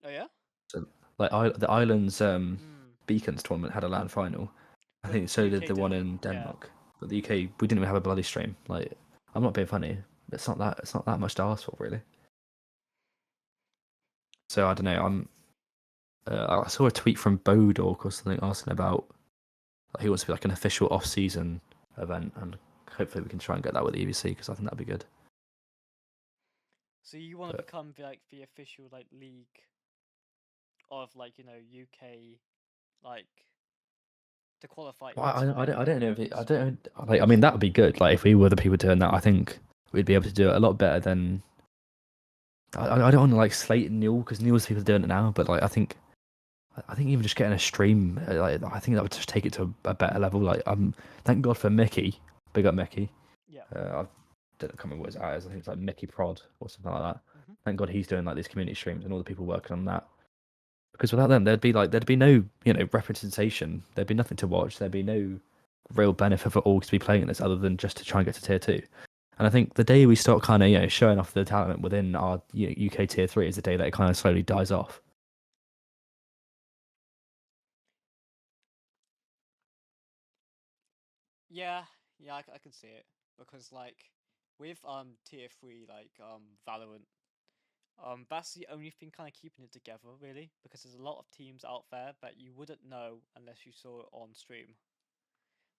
Speaker 1: Oh yeah.
Speaker 2: So like the Ireland's Beacons tournament had a LAN final. I
Speaker 1: But
Speaker 2: think so did
Speaker 1: UK
Speaker 2: the one
Speaker 1: didn't.
Speaker 2: in
Speaker 1: Yeah.
Speaker 2: Denmark. But the UK, we didn't even have a bloody stream. Like, I'm not being funny. It's not that much to ask for, really. So I don't know. I saw a tweet from Bodork or something asking about he wants to be like an official off-season event, and hopefully we can try and get that with EVC because I think that'd be good.
Speaker 1: So you want to become the official like league of like UK like to qualify.
Speaker 2: Well, I don't know if I don't like. I mean, that would be good. Like if we were the people doing that, I think we'd be able to do it a lot better than. I don't want to like slate Neil because Neil's people doing it now, but like I think even just getting a stream, like I think that would just take it to a better level. Like thank God for Mickey, big up Mickey.
Speaker 1: Yeah.
Speaker 2: I can't remember what his ad is. I think it's like Mickey Prod or something like that.
Speaker 1: Mm-hmm.
Speaker 2: Thank God he's doing like these community streams and all the people working on that. Because without them, there'd be no representation. There'd be nothing to watch. There'd be no real benefit for all to be playing this other than just to try and get to tier 2. And I think the day we start kind of showing off the talent within our UK tier 3 is the day that it kind of slowly dies off.
Speaker 1: Yeah, I can see it because like with tier 3 like Valorant, that's the only thing kind of keeping it together really because there's a lot of teams out there that you wouldn't know unless you saw it on stream.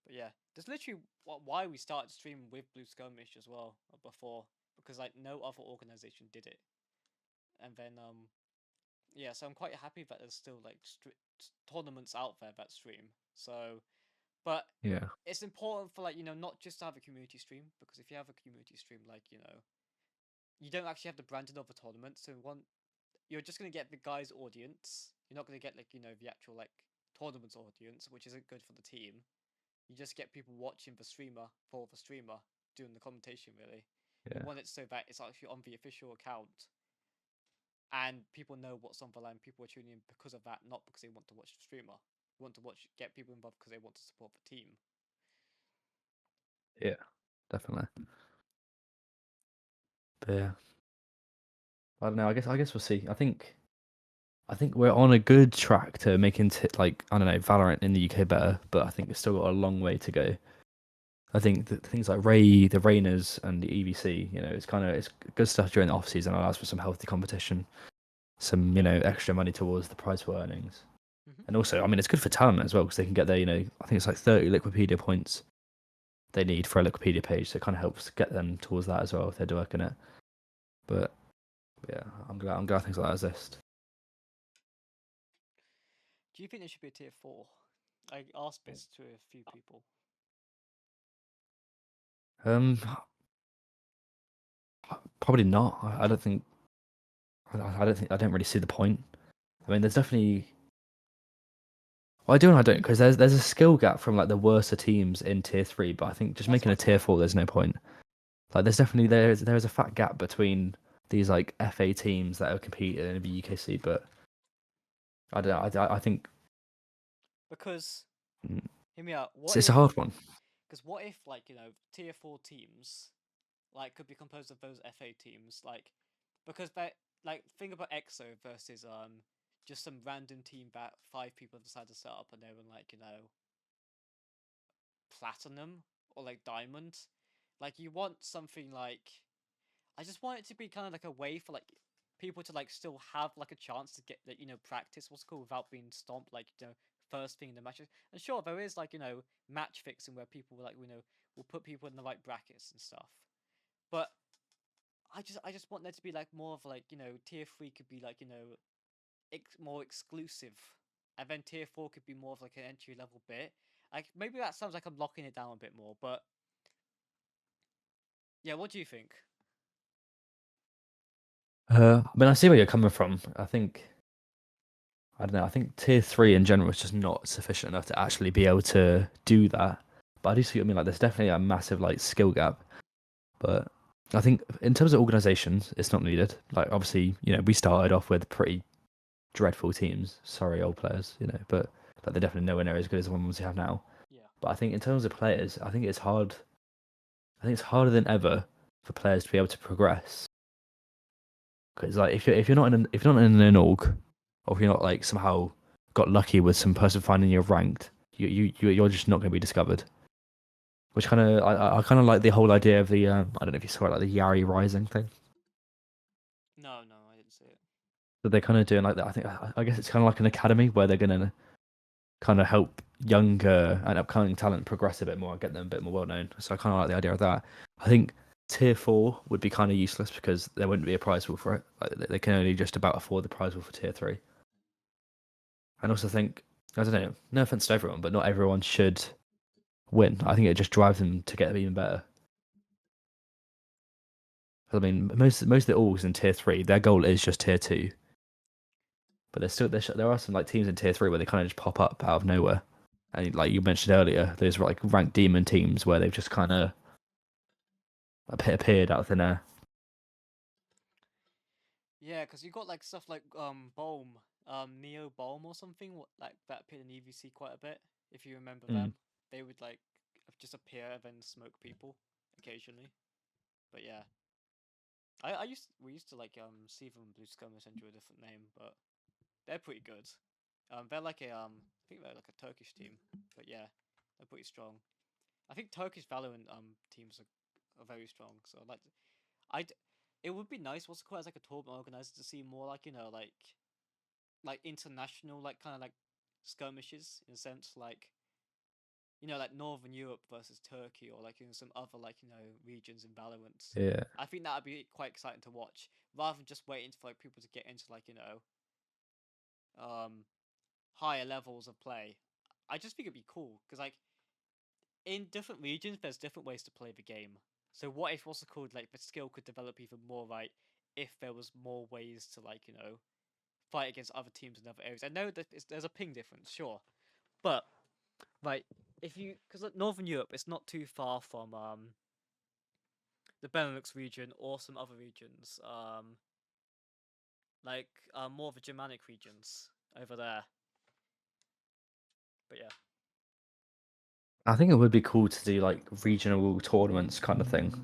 Speaker 1: But yeah, that's literally why we started streaming with Blue Skirmish as well before because like no other organization did it, and then yeah, so I'm quite happy that there's still like tournaments out there that stream. So, but
Speaker 2: Yeah.
Speaker 1: it's important for like not just to have a community stream because if you have a community stream like you don't actually have the branding of a tournament. So you're just gonna get the guy's audience. You're not gonna get like the actual like tournament's audience, which isn't good for the team. You just get people watching the streamer for the streamer doing the commentation really.
Speaker 2: Yeah.
Speaker 1: You want it so that it's actually on the official account and people know what's on the line. People are tuning in because of that, not because they want to watch the streamer. They want to get people involved because they want to support the team.
Speaker 2: Yeah, definitely. But yeah, I don't know. I guess we'll see. I think we're on a good track to making like I don't know Valorant in the UK better, but I think we've still got a long way to go. I think that things like Ray, the Rainers, and the EVC, it's good stuff during the off season. Allows for some healthy competition, some extra money towards the prize pool earnings, and also, I mean, it's good for talent as well because they can get their, I think it's like 30 Liquipedia points they need for a Liquipedia page, so it kind of helps get them towards that as well if they're working it. But yeah, I'm glad things like that exist.
Speaker 1: Do you think there should be a tier 4? I asked this to a few people.
Speaker 2: Um, Probably not. I don't think. I don't really see the point. I mean, there's definitely. Well, I do and I don't because there's a skill gap from like the worser teams in tier 3, but I think just
Speaker 1: That's
Speaker 2: making a
Speaker 1: what I
Speaker 2: tier
Speaker 1: thought.
Speaker 2: 4, there's no point. Like, there's a fat gap between these like FA teams that are competing in the UKC, but I don't know. I think
Speaker 1: Because,
Speaker 2: mm,
Speaker 1: hear me out.
Speaker 2: it's a hard one.
Speaker 1: Because what if, like, tier 4 teams, like, could be composed of those FA teams, like, because they, like, think about EXO versus, just some random team that 5 people decide to set up and they're in, like, platinum or, like, diamond. Like, you want something like, I just want it to be kind of like a way for, like, people to, like, still have, like, a chance to get, like, practice what's called without being stomped, like, first thing in the matches. And sure, there is, like, match fixing where people, like, will put people in the right brackets and stuff. But I just want there to be, like, more of, like, tier 3 could be, like, more exclusive, and then tier 4 could be more of, like, an entry level bit. Like, maybe that sounds like I'm locking it down a bit more, but yeah, what do you think?
Speaker 2: I mean, I see where you're coming from. I don't know. I think tier 3 in general is just not sufficient enough to actually be able to do that. But I do see what I mean. Like, there's definitely a massive like skill gap. But I think in terms of organizations, it's not needed. Like, obviously, we started off with pretty dreadful teams. Sorry, old players, but like they're definitely nowhere near as good as the ones we have now.
Speaker 1: Yeah.
Speaker 2: But I think in terms of players, I think it's hard. I think it's harder than ever for players to be able to progress. Because like if you're not in an org, or if you're not like somehow got lucky with some person finding you ranked, you're just not going to be discovered. Which kind of I kind of like the whole idea of the I don't know if you saw it, like the Yari Rising thing.
Speaker 1: No, no, I didn't see it.
Speaker 2: So they're kind of doing like that. I guess it's kind of like an academy where they're going to kind of help younger and upcoming talent progress a bit more and get them a bit more well known. So I kind of like the idea of that. I think tier 4 would be kind of useless because there wouldn't be a prize pool for it. Like, they can only just about afford the prize pool for tier 3. And also think, I don't know, no offense to everyone, but not everyone should win. I think it just drives them to get even better. I mean, most of the orgs in tier 3, their goal is just tier 2. But there are some like teams in tier 3 where they kind of just pop up out of nowhere. And like you mentioned earlier, there's like ranked demon teams where they've just kind of appeared out of thin air.
Speaker 1: Yeah, because you got, like, stuff like Bohm, Neo Bohm or something, like that appeared in EVC quite a bit. If you remember
Speaker 2: Mm.
Speaker 1: them, they would, like, just appear and then smoke people occasionally. But yeah, we used to, like, see them in Blue Skirmish under a different name, but they're pretty good. They're like I think they're like a Turkish team, but yeah, they're pretty strong. I think Turkish Valorant teams are very strong. So I'd like to, I'd it would be nice, what's it called, as like a tournament organizer, to see more, like, like international, like, kind of like skirmishes, in a sense, like, like Northern Europe versus Turkey, or, like, some other, like, regions in Valorant.
Speaker 2: Yeah.
Speaker 1: I think that would be quite exciting to watch, rather than just waiting for, like, people to get into, like, um higher levels of play. I just think it'd be cool because, like, in different regions, there's different ways to play the game. So what if, what's it called, like, the skill could develop even more, right? If there was more ways to, like, fight against other teams in other areas. I know that there's a ping difference, sure, but, right, if you, because, like, Northern Europe, it's not too far from the Benelux region or some other regions, like, more of the Germanic regions over there. But yeah.
Speaker 2: I think it would be cool to do like regional tournaments kind of thing.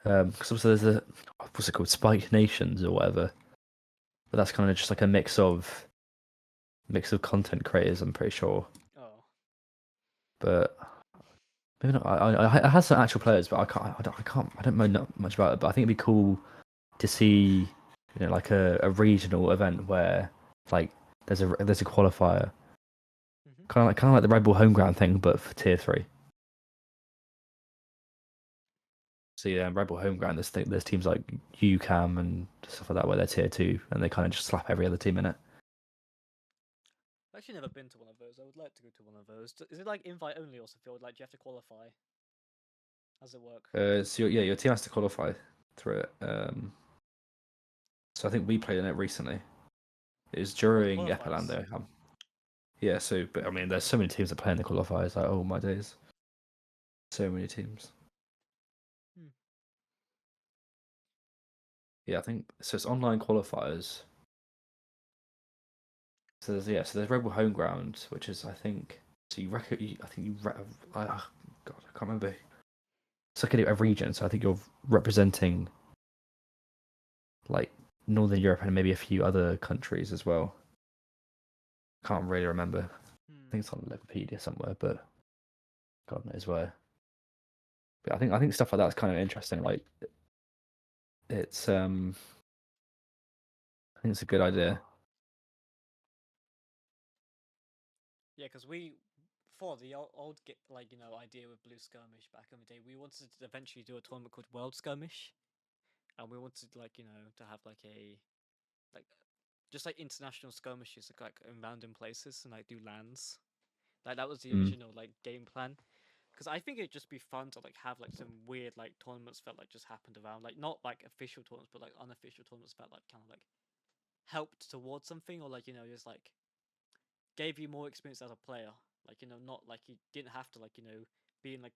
Speaker 2: Because also there's what's it called, Spike Nations or whatever. But that's kind of just like a mix of content creators, I'm pretty sure.
Speaker 1: Oh.
Speaker 2: But maybe not. I had some actual players, but I don't know not much about it. But I think it'd be cool to see, like a regional event where like there's a qualifier,
Speaker 1: Hmm.
Speaker 2: kind of like the Red Bull home ground thing, but for tier 3. So yeah, Red Bull home ground, there's teams like UCAM and stuff like that where they're tier 2, and they kind of just slap every other team in it.
Speaker 1: I've actually never been to one of those. I would like to go to one of those. Is it like invite only or something? Or like do you have to qualify? How does it work?
Speaker 2: So your team has to qualify through it. So I think we played in it recently. It was
Speaker 1: Oh, the
Speaker 2: during EPIC.LAN
Speaker 1: qualifiers.
Speaker 2: though. Yeah, so but I mean, there's so many teams that play in the qualifiers. Like, oh my days, so many teams.
Speaker 1: Hmm.
Speaker 2: Yeah, I think so. It's online qualifiers. So there's Red Bull Home Ground, which is I think. So you reckon? I think you. God, I can't remember. It's like a region, so I think you're representing like Northern Europe and maybe a few other countries as well. Can't really remember. I
Speaker 1: Hmm.
Speaker 2: think it's on Wikipedia somewhere, but God knows where. But I think stuff like that's kind of interesting. Like it's I think it's a good idea.
Speaker 1: Yeah, because we, for the old get like idea with Blue Skirmish back in the day, we wanted to eventually do a tournament called World Skirmish, and we wanted to have like just like international skirmishes like in random places and like do lands. Like that was the
Speaker 2: Mm.
Speaker 1: original like game plan. Because I think it'd just be fun to like have like some weird like tournaments that like just happened around, like not like official tournaments, but like unofficial tournaments that like kind of like helped towards something, or like just like gave you more experience as a player. Like not like you didn't have to like be in like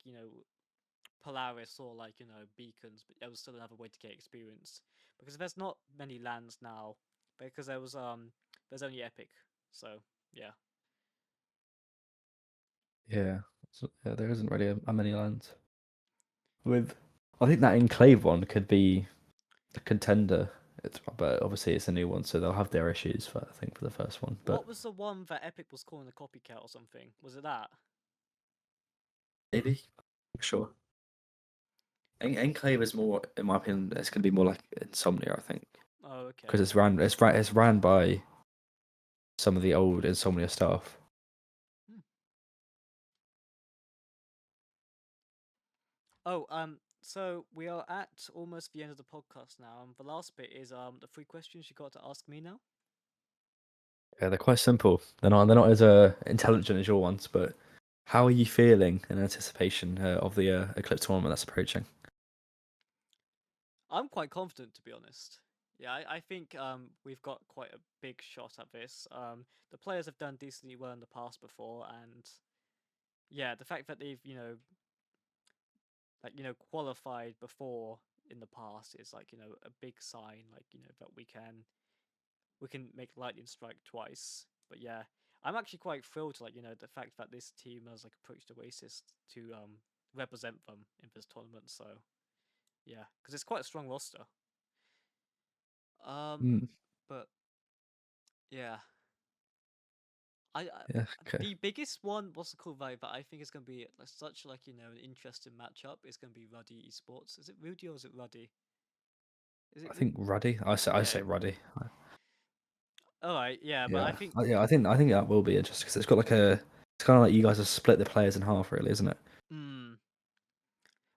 Speaker 1: Polaris or like beacons, but there was still another way to get experience. Because there's not many lands now, because there's only Epic, so yeah.
Speaker 2: Yeah. So, yeah, there isn't really a many lands. With I think that Enclave one could be a contender. But obviously it's a new one, so they'll have their issues for I think for the first one. But
Speaker 1: What was the one that Epic was calling a copycat or something? Was it that?
Speaker 2: maybe sure. Enclave is more, in my opinion, it's going to be more like Insomnia, I think,
Speaker 1: Oh,
Speaker 2: because
Speaker 1: okay.
Speaker 2: it's ran by some of the old Insomnia staff.
Speaker 1: Hmm. Oh, so we are at almost the end of the podcast now, and the last bit is the 3 questions you got to ask me now.
Speaker 2: Yeah, they're quite simple. They're not as intelligent as your ones, but how are you feeling in anticipation of the Eclipse tournament that's approaching?
Speaker 1: I'm quite confident, to be honest. Yeah, I think we've got quite a big shot at this. The players have done decently well in the past before, and yeah, the fact that they've qualified before in the past is like a big sign, like that we can make lightning strike twice. But yeah, I'm actually quite thrilled to the fact that this team has like approached Oasis to represent them in this tournament. So yeah, because it's quite a strong roster. Um,
Speaker 2: Mm,
Speaker 1: but yeah, I
Speaker 2: yeah, okay.
Speaker 1: the biggest one, what's it called, right? That I think is going to be like, such like an interesting matchup. Is going to be Ruddy Esports. Is it Rudy or is it Ruddy? Is it
Speaker 2: I think Ruddy. I
Speaker 1: Okay.
Speaker 2: say Ruddy.
Speaker 1: All right. Yeah, but I
Speaker 2: Yeah,
Speaker 1: think
Speaker 2: I think that will be interesting because it's got like a. It's kind of like you guys have split the players in half, really, isn't it?
Speaker 1: hmm.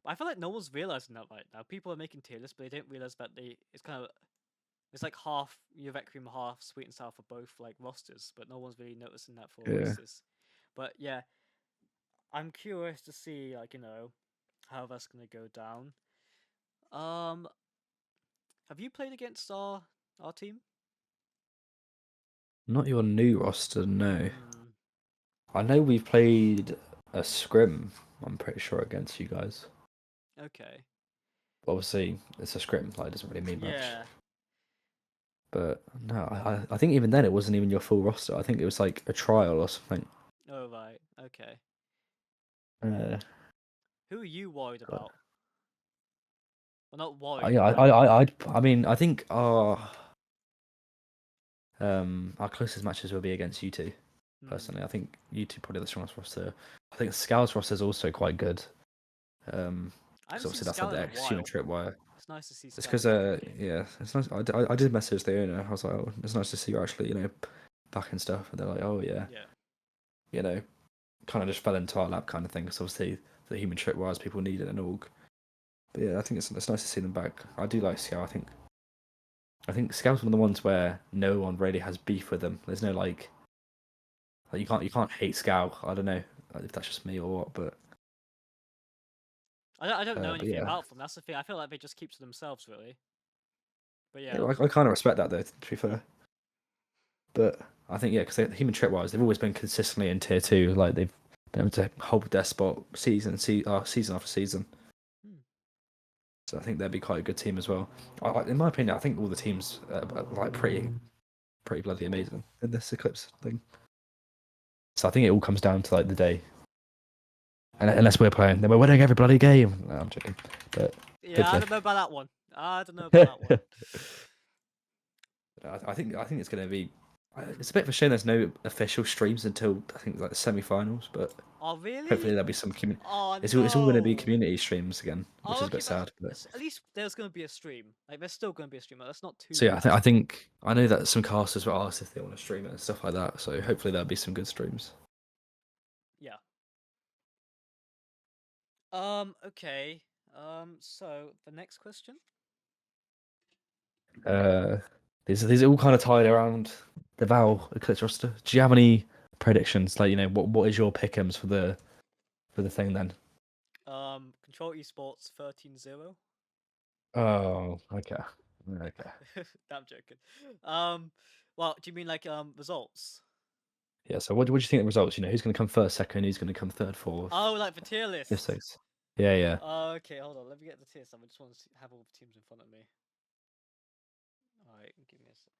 Speaker 1: I feel like no one's realizing that right now. People are making tier lists, but they don't realize that it's like half Requiem, half Sweet and Sour for both like rosters, but no one's really noticing that for
Speaker 2: Yeah.
Speaker 1: Oasis. But yeah, I'm curious to see how that's gonna go down. Um, have you played against our team?
Speaker 2: Not your new roster, no.
Speaker 1: Hmm.
Speaker 2: I know we've played a scrim. I'm pretty sure against you guys.
Speaker 1: Okay.
Speaker 2: Obviously, it's a scrim. Like, it doesn't really mean much.
Speaker 1: Yeah.
Speaker 2: But no, I think even then it wasn't even your full roster. I think it was like a trial or something.
Speaker 1: Oh right. Okay.
Speaker 2: Uh,
Speaker 1: Who are you worried
Speaker 2: God.
Speaker 1: about? Well, not
Speaker 2: I,
Speaker 1: worried,
Speaker 2: yeah,
Speaker 1: but like.
Speaker 2: I mean, I think our closest matches will be against you two.
Speaker 1: Hmm.
Speaker 2: Personally, I think you two probably the strongest roster. I think Scal's roster is also quite good.
Speaker 1: I
Speaker 2: Because
Speaker 1: haven't seen
Speaker 2: obviously that's like
Speaker 1: Scout
Speaker 2: the
Speaker 1: in a
Speaker 2: ex-human
Speaker 1: while.
Speaker 2: tripwire.
Speaker 1: It's nice to see
Speaker 2: It's
Speaker 1: Scout
Speaker 2: because
Speaker 1: back in the game.
Speaker 2: yeah, it's nice. I did message the owner. I was like, oh, it's nice to see you actually, back and stuff. And they're like, oh yeah,
Speaker 1: Yeah.
Speaker 2: kind of just fell into our lap kind of thing. Because obviously the human tripwires people needed an org. But yeah, I think it's nice to see them back. I do like Scout. I think Scout's one of the ones where no one really has beef with them. There's no like you can't hate Scout. I don't know if that's just me or what, but
Speaker 1: I don't know
Speaker 2: but
Speaker 1: anything
Speaker 2: yeah,
Speaker 1: about them. That's the thing. I feel like they just keep to themselves, really. But
Speaker 2: yeah,
Speaker 1: yeah.
Speaker 2: I kind of respect that though. To be fair, but I think yeah, because the human tripwires they've always been consistently in tier 2. Like they've been able to hold their spot season after season.
Speaker 1: Hmm.
Speaker 2: So I think they'd be quite a good team as well. In my opinion, I think all the teams are like pretty bloody amazing in this Eclipse thing. So I think it all comes down to like the day. And unless we're playing, then we're winning every bloody game. No, I'm joking. But
Speaker 1: Yeah, I
Speaker 2: hopefully.
Speaker 1: don't know about that one. I don't know about that one.
Speaker 2: I think it's going to be. It's a bit of a shame there's no official streams until I think like the semi-finals, but
Speaker 1: Oh, really?
Speaker 2: hopefully there'll be some community.
Speaker 1: Oh,
Speaker 2: It's all going to be
Speaker 1: no.
Speaker 2: community streams again, which
Speaker 1: Oh,
Speaker 2: is a
Speaker 1: okay,
Speaker 2: bit
Speaker 1: but
Speaker 2: sad. But
Speaker 1: at least there's going to be a stream. Like, there's still going to be a stream. Like, that's not too
Speaker 2: so yeah,
Speaker 1: bad.
Speaker 2: I think I know that some casters were asked if they want to stream it and stuff like that. So hopefully there'll be some good streams.
Speaker 1: Yeah. Okay. So the next question.
Speaker 2: These are all kind of tied around the Val Eclipse roster. Do you have any predictions? Like what is your pick'ems for the thing then?
Speaker 1: Control Esports 13-0.
Speaker 2: Oh, okay. Okay.
Speaker 1: I'm joking. Well, do you mean like results?
Speaker 2: Yeah, so what do you think of the results? Who's going to come first, second, who's going to come third, fourth,
Speaker 1: Oh, like the tier
Speaker 2: fifth,
Speaker 1: list.
Speaker 2: sixth? Yeah, yeah.
Speaker 1: Okay, hold on. Let me get the tier list. I just want to have all the teams in front of me. Alright, give me a second.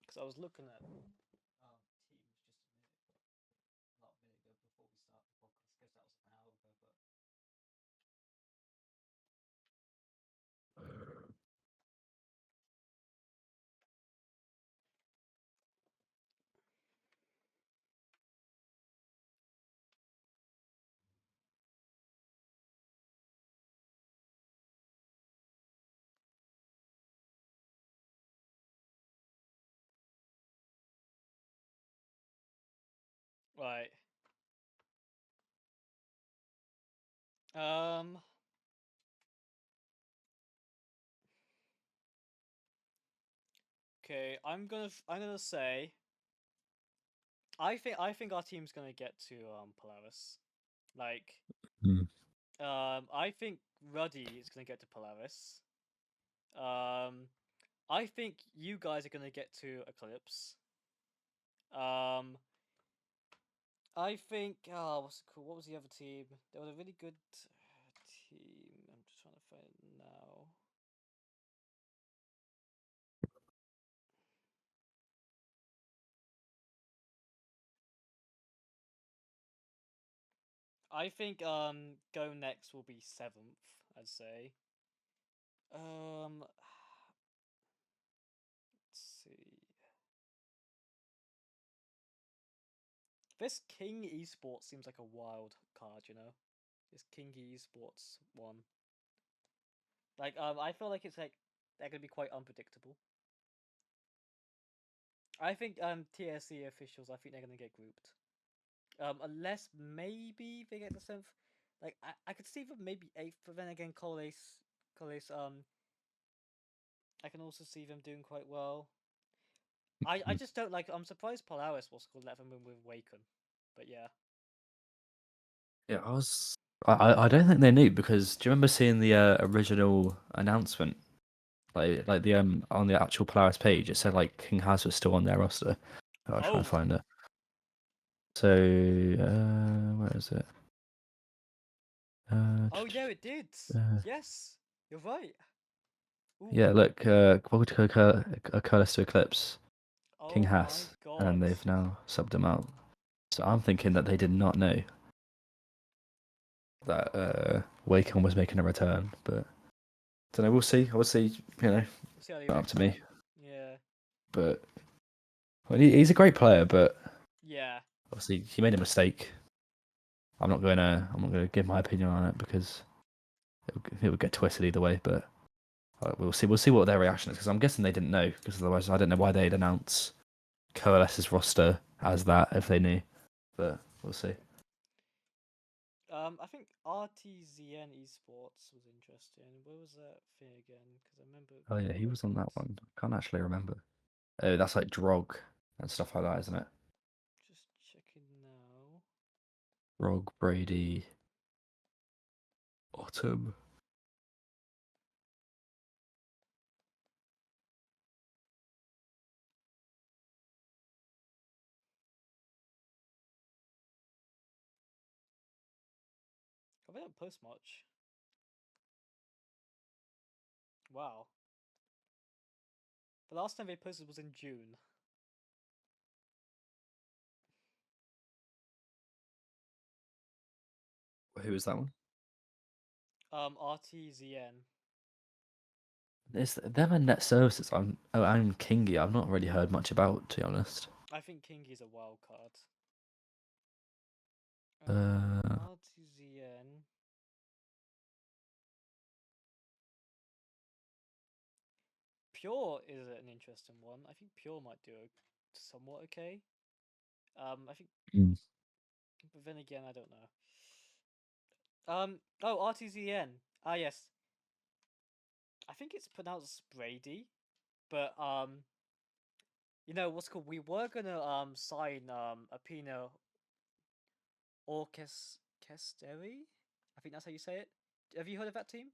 Speaker 1: Because I was looking at teams just a minute, not a minute ago before we start the podcast. I guess that was an hour ago, but right. Um. Okay, I'm gonna say I think our team's gonna get to Polaris. Like
Speaker 2: Mm.
Speaker 1: I think Ruddy is gonna get to Polaris. I think you guys are gonna get to Eclipse. Um, I think what's it called? What was the other team? There was a really good team. I'm just trying to find it now. I think Go Next will be 7th, I'd say. Let's see. This King Esports seems like a wild card, This King Esports one. Like I feel like it's like they're gonna be quite unpredictable. I think TSC officials, I think they're gonna get grouped. Unless maybe they get the 7th. Like I could see them maybe 8th, but then again Coles I can also see them doing quite well. I just don't like. I'm surprised Polaris was called let them win with Waken, but yeah.
Speaker 2: Yeah, I don't think they knew because do you remember seeing the original announcement? Like the on the actual Polaris page, it said like King Has was still on their roster. I'll try and
Speaker 1: Oh,
Speaker 2: find it. So where is it?
Speaker 1: oh yeah, it did.
Speaker 2: Uh,
Speaker 1: Yes, you're right. Ooh.
Speaker 2: yeah, look, Quality Curtis to Eclipse, King
Speaker 1: Oh my
Speaker 2: Has,
Speaker 1: god.
Speaker 2: and they've now subbed him out. So I'm thinking that they did not know that Waken was making a return, but don't know. We'll see. We'll see.
Speaker 1: We'll see how they
Speaker 2: Not up
Speaker 1: react
Speaker 2: to
Speaker 1: to
Speaker 2: me.
Speaker 1: that. Yeah.
Speaker 2: But Well, he's a great player, but
Speaker 1: Yeah.
Speaker 2: obviously he made a mistake. I'm not gonna give my opinion on it because it would get twisted either way. But we'll see. We'll see what their reaction is because I'm guessing they didn't know because otherwise I don't know why they'd announce Coalesce's roster as that if they knew. But we'll see.
Speaker 1: I think RTZN Esports was interesting. Where was that thing again? Because I remember.
Speaker 2: Oh yeah, he was on that one. I can't actually remember. Oh, that's like Drog and stuff like that, isn't it?
Speaker 1: Just checking now.
Speaker 2: Drog, Brady, Autumn.
Speaker 1: Oh, they don't post much. Wow. The last time they posted was in June.
Speaker 2: Who was that one?
Speaker 1: RTZN.
Speaker 2: It's them and Net Services. I'm Kingy. I've not really heard much about, to be honest.
Speaker 1: I think King is a wild card.
Speaker 2: Uh,
Speaker 1: RTZN. Pure is an interesting one. I think Pure might do somewhat okay. I think,
Speaker 2: mm,
Speaker 1: but then again, I don't know. Oh, RTZN. Ah, yes. I think it's pronounced Brady, but you know what's called? We were gonna sign Apino Orchesteri. I think that's how you say it. Have you heard of that team?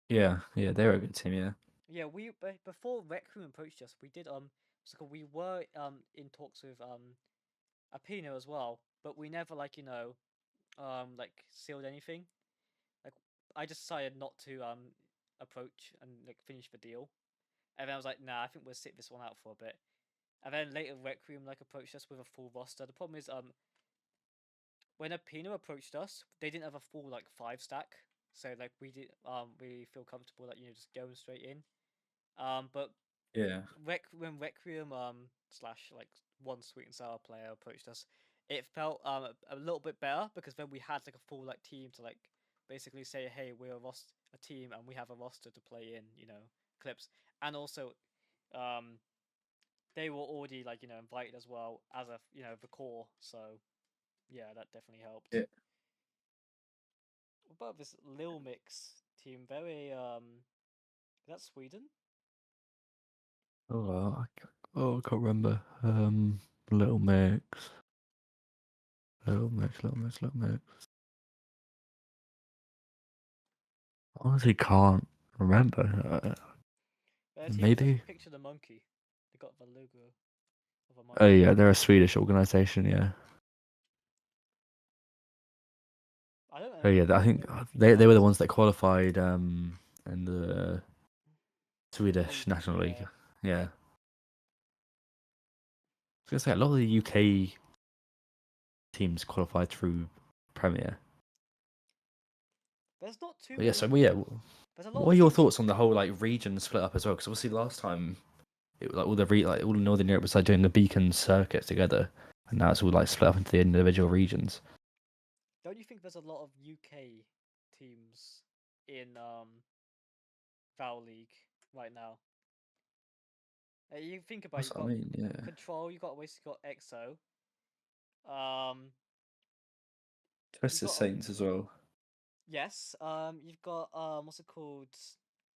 Speaker 2: yeah, they're a good team. Yeah,
Speaker 1: Yeah, we before Rec Room approached us, we did what's it called? We were in talks with Apino as well, but we never like sealed anything. Like I just decided not to approach and like finish the deal. And then I was like, nah, I think we'll sit this one out for a bit. And then later Requiem like approached us with a full roster. The problem is when Apino approached us, they didn't have a full like 5 stack. So like we feel comfortable that just going straight in. But
Speaker 2: yeah,
Speaker 1: When Requiem slash like one sweet and sour player approached us, it felt a little bit better because then we had like a full like team to like basically say, hey, we're a team and we have a roster to play in, clips, and also um they were already like invited as well as a the core, so yeah, that definitely helped.
Speaker 2: yeah.
Speaker 1: What about this Lil Mix team? Very is that Sweden?
Speaker 2: I can't remember. Little Mix, Little Mix. Honestly, can't remember.
Speaker 1: Their team is a
Speaker 2: Maybe.
Speaker 1: picture of the monkey. They got the logo of a
Speaker 2: Oh
Speaker 1: monkey.
Speaker 2: yeah, they're a Swedish organization. Yeah.
Speaker 1: I don't
Speaker 2: Oh
Speaker 1: know.
Speaker 2: yeah, I think they were the ones that qualified in the Swedish
Speaker 1: League,
Speaker 2: National League.
Speaker 1: yeah.
Speaker 2: Yeah. I was gonna say a lot of the UK teams qualified through Premier.
Speaker 1: There's not too
Speaker 2: But yeah, so
Speaker 1: many.
Speaker 2: well, yeah,
Speaker 1: There's a lot
Speaker 2: what
Speaker 1: of
Speaker 2: are your
Speaker 1: teams.
Speaker 2: thoughts on the whole like region split up as well? Because obviously last time it was like all of Northern Europe was like doing the beacon circuit together, and now it's all like split up into the individual regions.
Speaker 1: Don't you think there's a lot of UK teams in Val League right now? You think about it,
Speaker 2: That's
Speaker 1: you've
Speaker 2: what I
Speaker 1: got
Speaker 2: mean. Yeah.
Speaker 1: Control, you've got Oasis, you've got EXO. Um, you've
Speaker 2: Twisted
Speaker 1: got
Speaker 2: Saints as well.
Speaker 1: yes. You've got what's it called?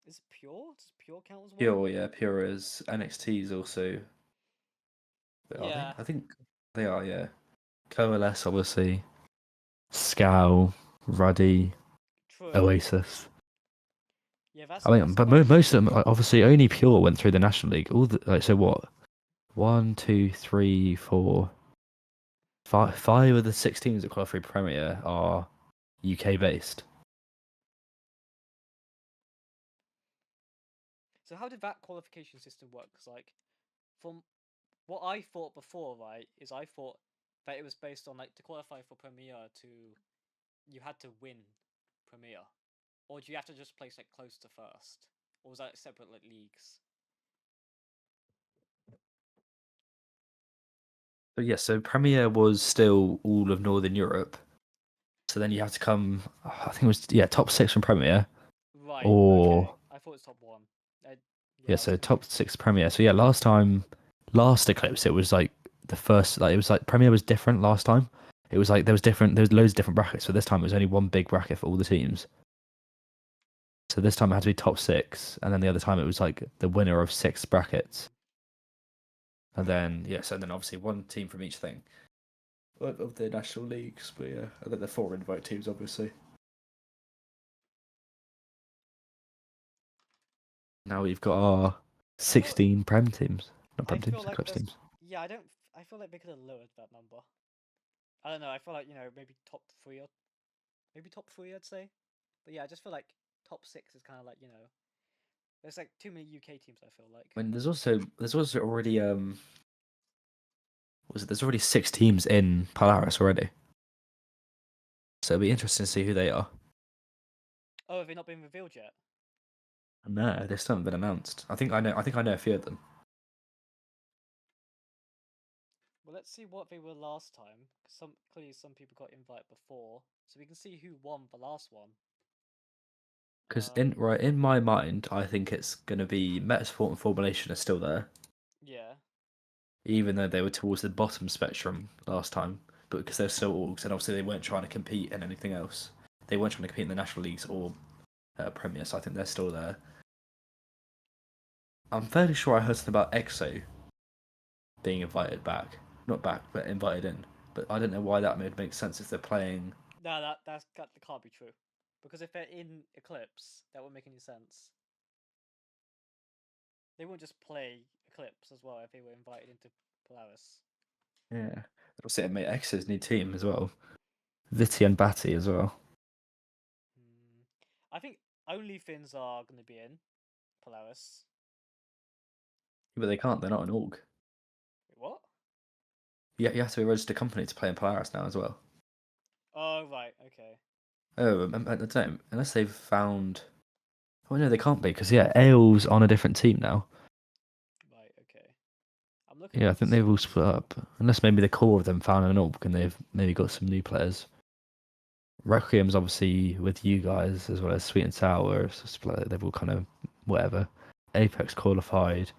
Speaker 1: Is it Pure? Does Pure count as one?
Speaker 2: Pure, yeah, Pure is NXT is also. Are they?
Speaker 1: Yeah,
Speaker 2: I think they are. Yeah. Coalesce, obviously. Scowl, Ruddy,
Speaker 1: true.
Speaker 2: Oasis.
Speaker 1: Yeah,
Speaker 2: I
Speaker 1: that's
Speaker 2: mean,
Speaker 1: a
Speaker 2: but
Speaker 1: lot of
Speaker 2: most of
Speaker 1: teams.
Speaker 2: them, like, obviously, only Pure went through the National League. All the, like, so what? One, two, three, four, five. Five of the 6 teams that qualify for Premier are UK based.
Speaker 1: So how did that qualification system work? Because like from what I thought before, right, is I thought that it was based on like to qualify for Premier to you had to win Premier, or do you have to just place like close to first, or was that separate like leagues?
Speaker 2: But yeah, so Premier was still all of Northern Europe. So then you have to come. I think it was top 6 from Premier,
Speaker 1: Right. Okay.
Speaker 2: or
Speaker 1: I thought it's top one.
Speaker 2: yeah,
Speaker 1: Yeah, I was
Speaker 2: so top
Speaker 1: confused.
Speaker 2: 6 Premier. So yeah, last Eclipse, it was like the first. Like it was like Premier was different last time. It was like there was loads of different brackets. So this time it was only one big bracket for all the teams. So this time it had to be top 6, and then the other time it was like the winner of 6 brackets.
Speaker 1: Mm.
Speaker 2: And then so then obviously one team from each thing of the national leagues. But yeah, and then the 4 invite teams, obviously. Now we've got our
Speaker 1: I feel
Speaker 2: 16 Prem teams, not
Speaker 1: I
Speaker 2: Prem
Speaker 1: feel
Speaker 2: teams,
Speaker 1: like
Speaker 2: Eclipse
Speaker 1: there's
Speaker 2: teams.
Speaker 1: yeah, I don't I feel like they could have lowered that number. I don't know. I feel like maybe top three or maybe top three I'd say. But yeah, I just feel like top six is kind of like there's like too many UK teams. I feel like.
Speaker 2: I mean, there's also already there's already 6 teams in Polaris already, so it'll be interesting to see who they are.
Speaker 1: Oh, have they not been revealed yet?
Speaker 2: No, they still haven't been announced. I think I know a few of them.
Speaker 1: Well, let's see what they were last time. 'Cause clearly some people got invited before, so we can see who won the last one.
Speaker 2: Because in my mind, I think it's gonna be Metasport and Formulation are still there,
Speaker 1: Yeah.
Speaker 2: even though they were towards the bottom spectrum last time. But because they're still orgs, and obviously they weren't trying to compete in anything else. They weren't trying to compete in the national leagues or Premier, so I think they're still there. I'm fairly sure I heard something about EXO being invited back, not back, but invited in. But I don't know why that would make sense if they're playing.
Speaker 1: No, that can't be true, because if they're in Eclipse, that won't make any sense. They wouldn't just play Eclipse as well if they were invited into Polaris.
Speaker 2: Yeah, obviously it made EXO's new team as well. Viti and Batty as well.
Speaker 1: Hmm. I think only Finns are going to be in Polaris.
Speaker 2: But they can't. They're not an org.
Speaker 1: Wait, what?
Speaker 2: You have to be a registered company to play in Polaris now as well.
Speaker 1: Oh, right, okay.
Speaker 2: Oh, I don't know, unless they've found. Oh no, they can't be because Ale's on a different team now.
Speaker 1: Right, okay. I'm looking
Speaker 2: Yeah, I
Speaker 1: up to
Speaker 2: think they've all
Speaker 1: see.
Speaker 2: split up. Unless maybe the core of them found an org and they've maybe got some new players. Requiem's obviously with you guys as well as Sweet and Sour. So they've all kind of whatever. Apex qualified.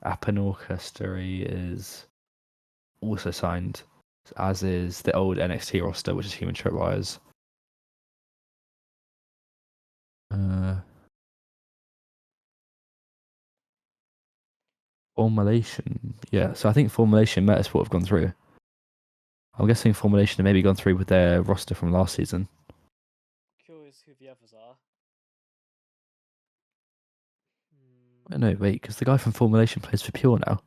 Speaker 2: Appanorchestry is also signed, as is the old NXT roster, which is Human Tripwires. Formulation, yeah. So I think Formulation Metasport have gone through. I'm guessing Formulation have maybe gone through with their roster from last season.
Speaker 1: Curious who the others are. Hmm.
Speaker 2: Oh, no, wait, because the guy from Formulation plays for Pure now.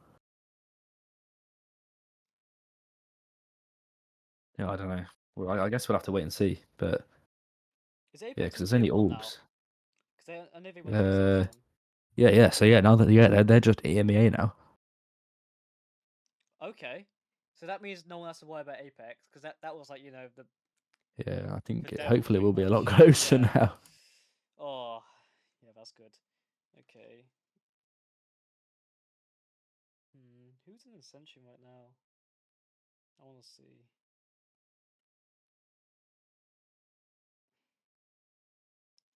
Speaker 2: Yeah, I don't know. Well, I guess we'll have to wait and see. But
Speaker 1: Is
Speaker 2: yeah,
Speaker 1: Apex
Speaker 2: because
Speaker 1: in
Speaker 2: there's
Speaker 1: tier
Speaker 2: only
Speaker 1: one now?
Speaker 2: orgs.
Speaker 1: Because I know they went to
Speaker 2: Uh,
Speaker 1: Ascension.
Speaker 2: so now that they're just EMEA now.
Speaker 1: Okay. So that means no one has to worry about Apex, because that was like,
Speaker 2: Yeah, I
Speaker 1: the
Speaker 2: think
Speaker 1: devil
Speaker 2: hopefully it
Speaker 1: pretty
Speaker 2: will be a lot
Speaker 1: much.
Speaker 2: closer
Speaker 1: Yeah.
Speaker 2: now.
Speaker 1: Oh, yeah, that's good. Okay. Who's in Ascension right now? I want to see.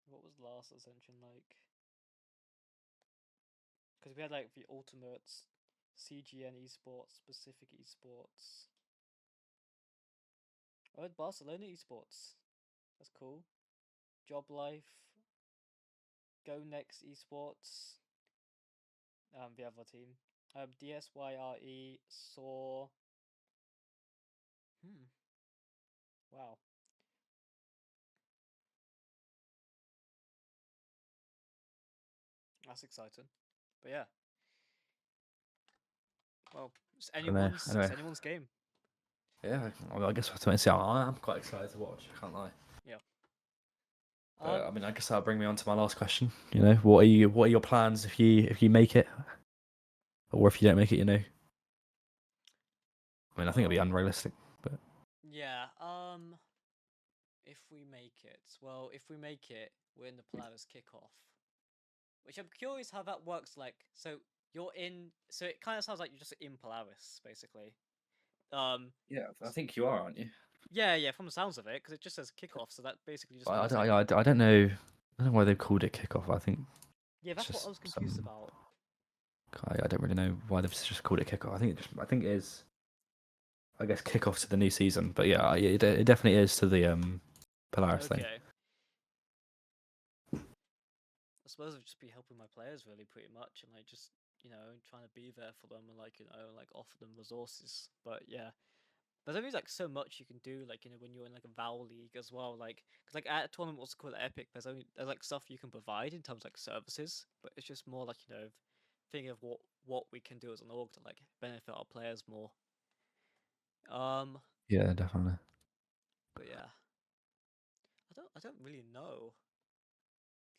Speaker 1: What was last Ascension like? Because we had like the Ultimates, CGN Esports, Pacific Esports. I had Barcelona Esports. That's cool. Job Life, Go Next Esports. The other team. DSYRE, Saw. Hmm. Wow. That's exciting. But yeah. Well,
Speaker 2: I don't know.
Speaker 1: it's
Speaker 2: Anyway,
Speaker 1: anyone's game.
Speaker 2: yeah, I guess we'll have to wait and see. I'm quite excited to watch. I can't lie.
Speaker 1: Yeah.
Speaker 2: But I mean, I guess that'll bring me on to my last question. What are your plans if you make it, or if you don't make it? I mean, I think it'll be
Speaker 1: Well,
Speaker 2: unrealistic, but
Speaker 1: yeah. If we make it, we're in the Polaris kickoff, which I'm curious how that works. Like, so you're in. So it kind of sounds like you're just in Polaris, basically.
Speaker 2: Yeah, I think you are, aren't you?
Speaker 1: Yeah, from the sounds of it, because it just says kickoff, so that basically just
Speaker 2: I,
Speaker 1: means
Speaker 2: I,
Speaker 1: like,
Speaker 2: I, I don't know. I don't know why they've called it kickoff. I think
Speaker 1: yeah,
Speaker 2: it's
Speaker 1: that's what I
Speaker 2: just
Speaker 1: was confused
Speaker 2: some.
Speaker 1: about.
Speaker 2: I don't really know why they've just called it kickoff. I think it is. I guess kickoff to the new season. But yeah, it definitely is to the Polaris thing.
Speaker 1: Okay, I suppose it'd just be helping my players really, pretty much, and like just trying to be there for them and like like offer them resources. But yeah, there's only like so much you can do, like when you're in like a Val League as well, like because like at a tournament what's called Epic, there's like stuff you can provide in terms of like services, but it's just more like thinking of what we can do as an org to like benefit our players more. Um,
Speaker 2: Yeah, definitely.
Speaker 1: but yeah, I don't really know.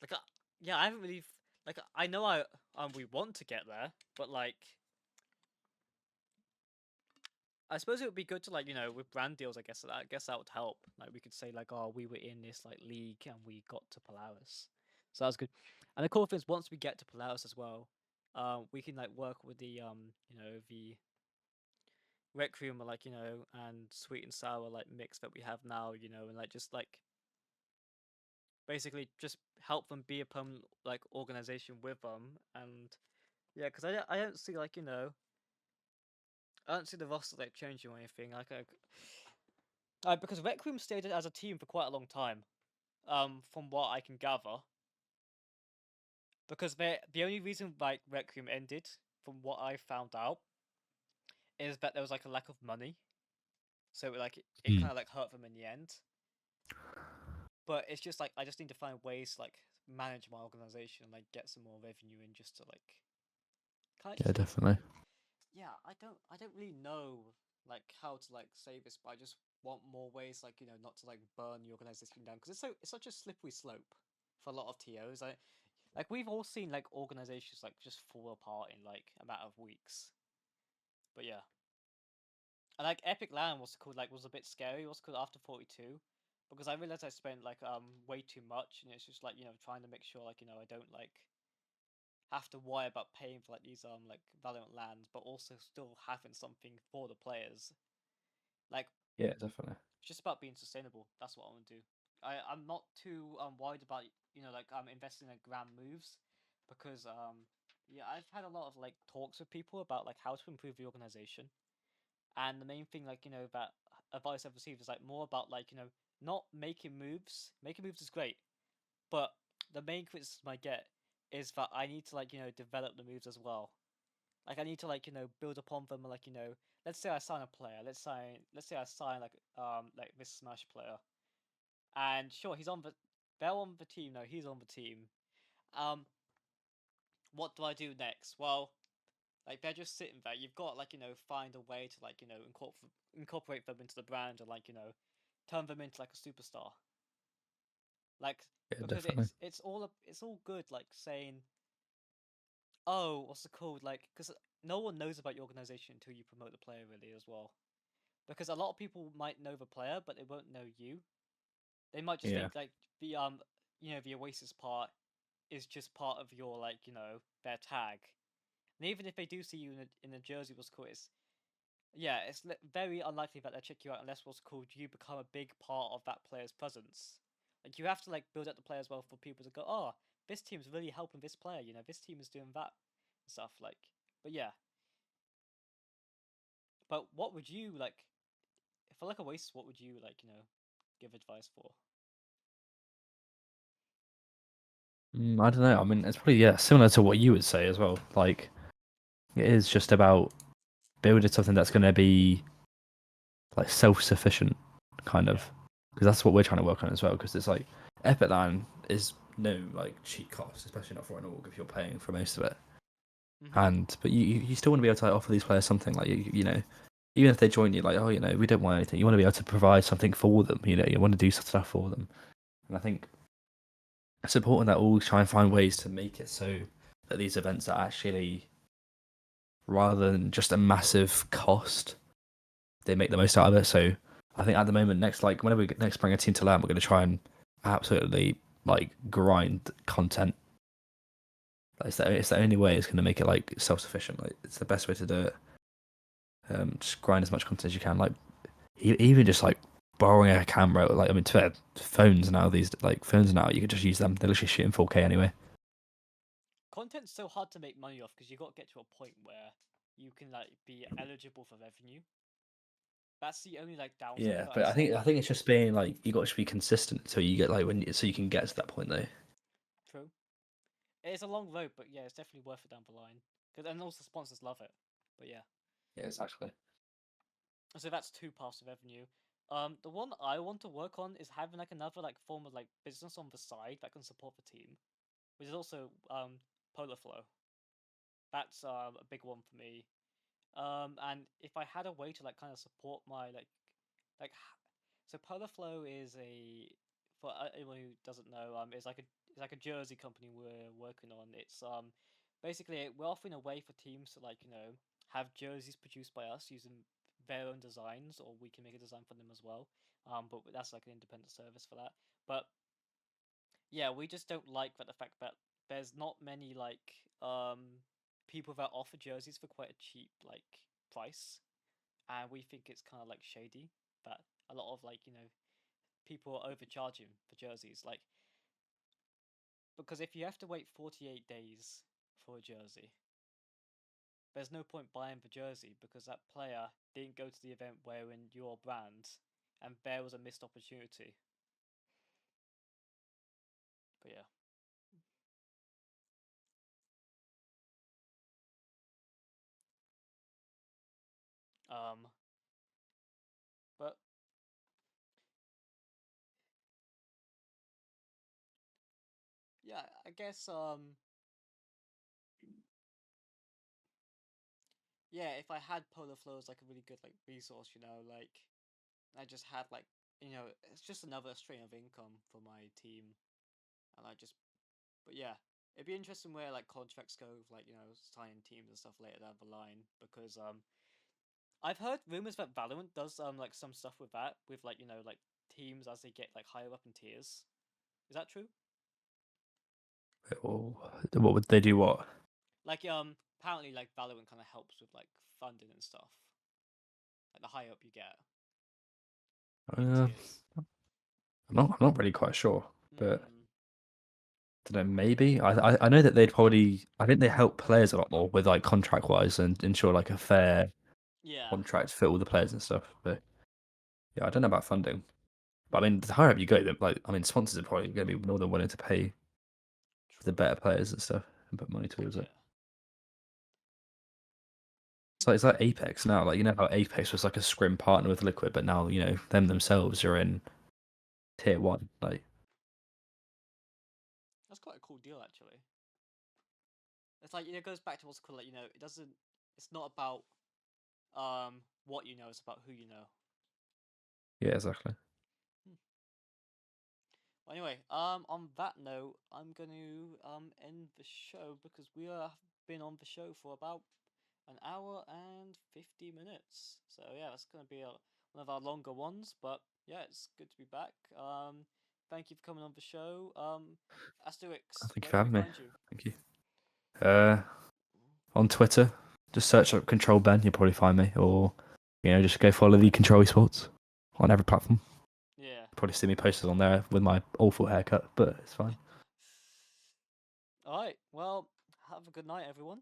Speaker 1: Like, yeah, I haven't really like I know we want to get there, but like I suppose it would be good to like with brand deals. I guess that would help. Like we could say like, oh, we were in this like league and we got to Polaris, so that's good. And the cool thing is once we get to Polaris as well, we can like work with the the Rec Room like and Sweet and Sour like mix that we have now, and like just like basically just help them be a permanent like organization with them. And yeah, because I don't see like I don't see the roster like changing or anything. Because Rec Room stayed as a team for quite a long time. From what I can gather, because the only reason like Rec Room ended, from what I found out, is that there was like a lack of money. So it
Speaker 2: Hmm.
Speaker 1: kind of like hurt them in the end. But it's just like I just need to find ways to like manage my organization and like get some more revenue in just to like kind of
Speaker 2: Yeah,
Speaker 1: just like
Speaker 2: definitely.
Speaker 1: yeah, I don't really know like how to like say this, but I just want more ways like not to like burn the organization down because it's such a slippery slope for a lot of TOs. Like we've all seen like organizations like just fall apart in like a matter of weeks. But yeah, and like EPIC.LAN was a bit scary. Was called after 42 because I realized I spent like way too much, and it's just like trying to make sure like I don't like have to worry about paying for like these like Valorant lands, but also still having something for the players. Like
Speaker 2: Yeah, definitely.
Speaker 1: it's just about being sustainable. That's what I want to do. I'm not too worried about like investing in grand moves because yeah, I've had a lot of like talks with people about like how to improve the organization, and the main thing like that advice I've received is like more about like not making moves. Making moves is great, but the main criticism I get is that I need to like develop the moves as well. Like I need to like build upon them. Like let's say I sign a player. Let's say I sign like this Smash player, and sure they're on the team. No, he's on the team. Um, what do I do next? Well, like they're just sitting there. You've got like find a way to like incorporate them into the brand and like turn them into like a superstar. Like
Speaker 2: Yeah,
Speaker 1: because
Speaker 2: definitely.
Speaker 1: it's all good like saying, oh, what's it called, like because no one knows about your organization until you promote the player really as well. Because a lot of people might know the player, but they won't know you. They might just
Speaker 2: Yeah.
Speaker 1: think like the Oasis part is just part of your like their tag. And even if they do see you in a jersey, what's called is yeah, it's very unlikely that they'll check you out unless what's called you become a big part of that player's presence. Like you have to like build up the player as well for people to go, oh, this team's really helping this player. This team is doing that and stuff like. But yeah, but what would you like for like a Oasis? What would you like give advice for?
Speaker 2: I don't know. I mean, it's probably similar to what you would say as well. Like it is just about building something that's going to be like self-sufficient, kind
Speaker 1: Yeah.
Speaker 2: of, because that's what we're trying to work on as well. Because it's like EPIC.LAN is no like cheap cost, especially not for an org if you're paying for most of it.
Speaker 1: Mhm.
Speaker 2: And but you still want to be able to offer these players something like even if they join you, like, oh, we don't want anything. You want to be able to provide something for them. You want to do stuff for them. And I think it's important that all try and find ways to make it so that these events are actually, rather than just a massive cost, they make the most out of it. So I think at the moment, whenever we next bring a team to LAN, we're going to try and absolutely like grind content. It's the only way it's going to make it like self sufficient. Like it's the best way to do it. Just grind as much content as you can. Like even just like borrowing a camera. Like I mean, to be fair, phones now you could just use them. They're literally shooting 4K anyway.
Speaker 1: Content's so hard to make money off because you got to get to a point where you can like be eligible for revenue. That's the only like downside
Speaker 2: Yeah,
Speaker 1: that I
Speaker 2: but I think
Speaker 1: see.
Speaker 2: I think it's just being like you got to be consistent until you get like so you can get to that point though.
Speaker 1: True. It's a long road, but yeah, it's definitely worth it down the line. And also sponsors love it. But yeah.
Speaker 2: Yeah, exactly.
Speaker 1: So that's two paths of revenue. The one I want to work on is having like another like form of like business on the side that can support the team, which is also Polar Flow. That's a big one for me. And if I had a way to like kind of support my like so Polar Flow is a for anyone who doesn't know it's like a jersey company we're working on. It's basically we're offering a way for teams to like have jerseys produced by us using their own designs, or we can make a design for them as well. But that's like an independent service for that. But yeah, we just don't like that the fact that there's not many like people that offer jerseys for quite a cheap like price, and we think it's kind of like shady that a lot of like people are overcharging for jerseys, like because if you have to wait 48 days for a jersey, there's no point buying the jersey because that player didn't go to the event wearing your brand, and there was a missed opportunity. But yeah. Um, but yeah, I guess yeah, if I had Polar Flow as like a really good like resource, like I just had like it's just another stream of income for my team, and I just but yeah, it'd be interesting where like contracts go with like signing teams and stuff later down the line because I've heard rumors that Valorant does like some stuff with that with like like teams as they get like higher up in tiers. Is that true?
Speaker 2: Or what would they do? What?
Speaker 1: Like apparently like Valorant kind of helps with like funding and stuff. Like the higher up you get in
Speaker 2: Uh,
Speaker 1: tiers.
Speaker 2: I'm not really quite sure, but
Speaker 1: Hmm.
Speaker 2: I don't know. Maybe I know that they'd probably. I think they help players a lot more with like contract wise and ensure like a fair
Speaker 1: Yeah.
Speaker 2: contract for all the players and stuff. But yeah, I don't know about funding. But I
Speaker 1: Hmm.
Speaker 2: mean, the higher up you go, sponsors are probably going to be more than willing to pay for the
Speaker 1: True.
Speaker 2: better players and stuff and put money towards it.
Speaker 1: Yeah.
Speaker 2: It's like Apex now. Like you know how Apex was like a scrim partner with Liquid, but now them themselves are in tier one. Like
Speaker 1: That's quite a cool deal actually. It's like it goes back to what's called like it doesn't. It's not about what you know. It's about who you know.
Speaker 2: yeah, exactly.
Speaker 1: Hmm. Well, anyway, on that note, I'm going to end the show because we have been on the show for about an hour and 50 minutes. So yeah, that's going to be one of our longer ones. But yeah, it's good to be back. Thank you for coming on the show. Asterix,
Speaker 2: Thank you
Speaker 1: where
Speaker 2: for
Speaker 1: can we
Speaker 2: having me.
Speaker 1: find you?
Speaker 2: Thank you. On Twitter, just search up Control Ben. You'll probably find me, or just go follow the Control Esports on every platform.
Speaker 1: Yeah.
Speaker 2: Probably see me posted on there with my awful haircut, but it's fine.
Speaker 1: All right. Well, have a good night, everyone.